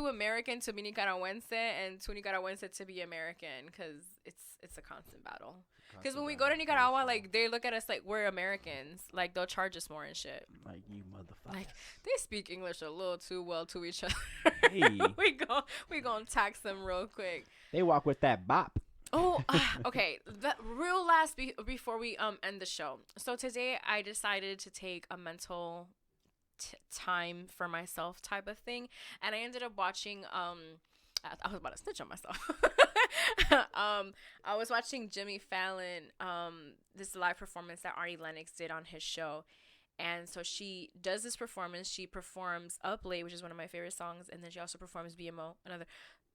American to be Nicaragüense and too Nicaragüense to be American because it's a constant battle. Because when we go to Nicaragua, like, they look at us like we're Americans. Like, they'll charge us more and shit. Like, you motherfucker. Like, they speak English a little too well to each other. Hey. we gonna tax them real quick. They walk with that bop. Oh, okay. The real last before we end the show. So today I decided to take a mental time for myself type of thing, and I ended up watching I was about to snitch on myself. I was watching Jimmy Fallon, this live performance that Ari Lennox did on his show. And so she does this performance. She performs Up Late, which is one of my favorite songs. And then she also performs BMO, another.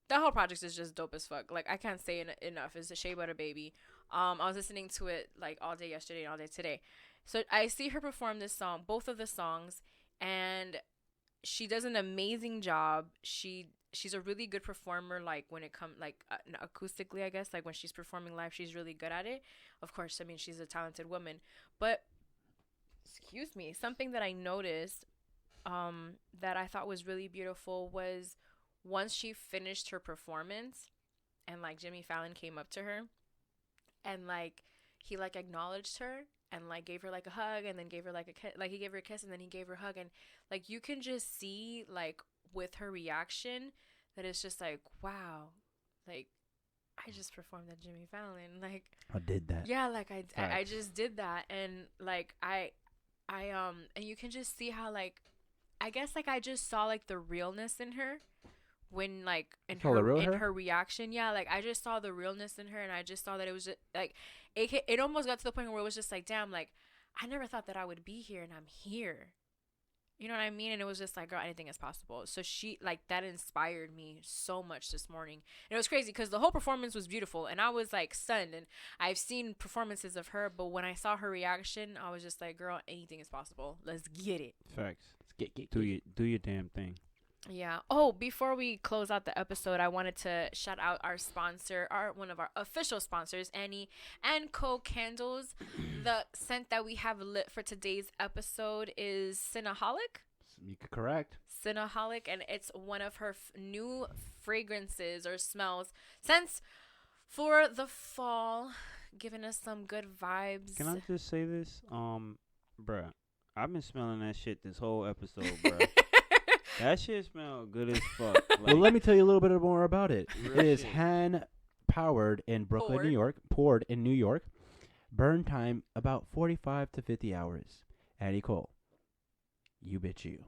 That whole project is just dope as fuck. Like, I can't say enough. It's a Shea Butter Baby. I was listening to it, like, all day yesterday and all day today. So I see her perform this song, both of the songs. And she does an amazing job. She's a really good performer, like, when it comes, like, acoustically, I guess. Like, when she's performing live, she's really good at it. Of course, I mean, she's a talented woman. But, excuse me, something that I noticed that I thought was really beautiful was once she finished her performance and, like, Jimmy Fallon came up to her and, like, he, like, acknowledged her and, like, gave her, like, a hug and then gave her, like, a kiss. Like, he gave her a kiss and then he gave her a hug. And, like, you can just see, like, with her reaction that it's just like, wow, like, I just performed at Jimmy Fallon. Like, I did that. Yeah, like, I just did that. And, like, I and you can just see how, like, I guess, like, I just saw, like, the realness in her when, like, in her reaction. Yeah, like, I just saw the realness in her, and I just saw that it was just, like, it almost got to the point where it was just like, damn, like, I never thought that I would be here, and I'm here. You know what I mean? And it was just like, girl, anything is possible. So she, like, that inspired me so much this morning. And it was crazy because the whole performance was beautiful, and I was, like, stunned. And I've seen performances of her, but when I saw her reaction, I was just like, girl, anything is possible. Let's get it. Facts. Do your damn thing. Yeah. Oh, before we close out the episode, I wanted to shout out our sponsor, one of our official sponsors, Annie & Co Candles. The scent that we have lit for today's episode is Cinnaholic. You could correct. Cinnaholic, and it's one of her new fragrances or scents for the fall, giving us some good vibes. Can I just say this? Bruh, I've been smelling that shit this whole episode, bruh. That shit smell good as fuck. Like, well, let me tell you a little bit more about it. It is shit. hand powered in Brooklyn, New York. Poured in New York. Burn time about 45 to 50 hours. Annie Cole. You bitch you.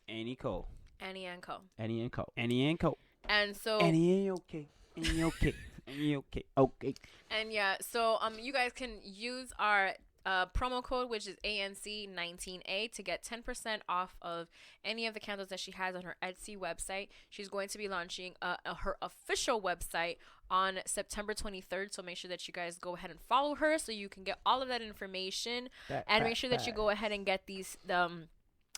Annie Cole. Annie & Co. Annie & Co. Annie & Co. And so Annie okay. Annie okay. Annie okay. Okay. And yeah, so you guys can use our promo code, which is ANC19A, to get 10% off of any of the candles that she has on her Etsy website. She's going to be launching her official website on September 23rd, so make sure that you guys go ahead and follow her so you can get all of that information. Make sure that you go ahead and get these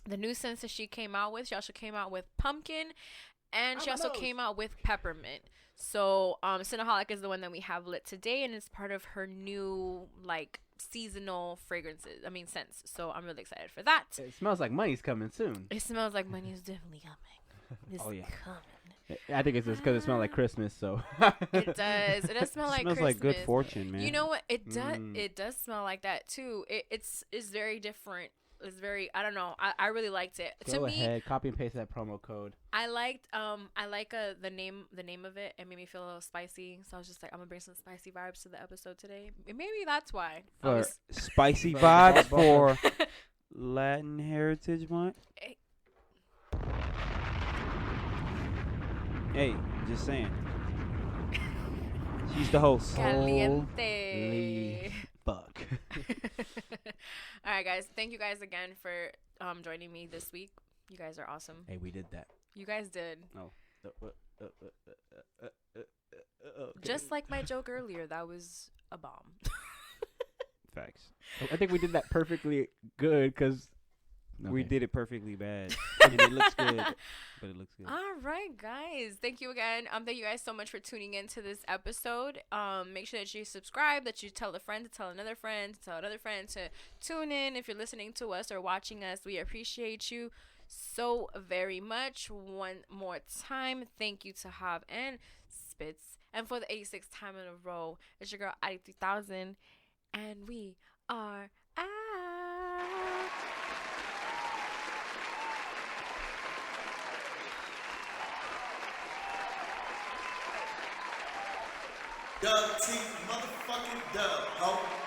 the new scents that she came out with. She also came out with pumpkin, and she also came out with peppermint. So Cinnaholic is the one that we have lit today, and it's part of her new, like, seasonal scents. So I'm really excited for that. It smells like money's coming soon. It smells like money is definitely coming. It's coming. I think it's just because it smells like Christmas. So it does. It does smell like smells Christmas. like good fortune, man. You know what? It does. It does smell like that too. It's very different. It's very, I don't know. I really liked it. Go ahead, copy and paste that promo code. I liked the name of it. It made me feel a little spicy, so I was just like, I'm gonna bring some spicy vibes to the episode today. Maybe that's why. For spicy vibes for Latin Heritage Month. Hey, just saying. She's the host. Caliente. Fuck. All right, guys. Thank you guys again for joining me this week. You guys are awesome. Hey, we did that. You guys did. Oh. Just like my joke earlier, that was a bomb. Facts. I think we did that perfectly good because we did it perfectly bad. And it looks good, but it looks good. All right, guys. Thank you again. Thank you guys so much for tuning in to this episode. Make sure that you subscribe, that you tell a friend to tell another friend, to tell another friend to tune in. If you're listening to us or watching us, we appreciate you so very much. One more time, thank you to Jav and Spitz. And for the 86th time in a row, it's your girl, Audi 3000. And we are out. Dub T, motherfucking dub, ho.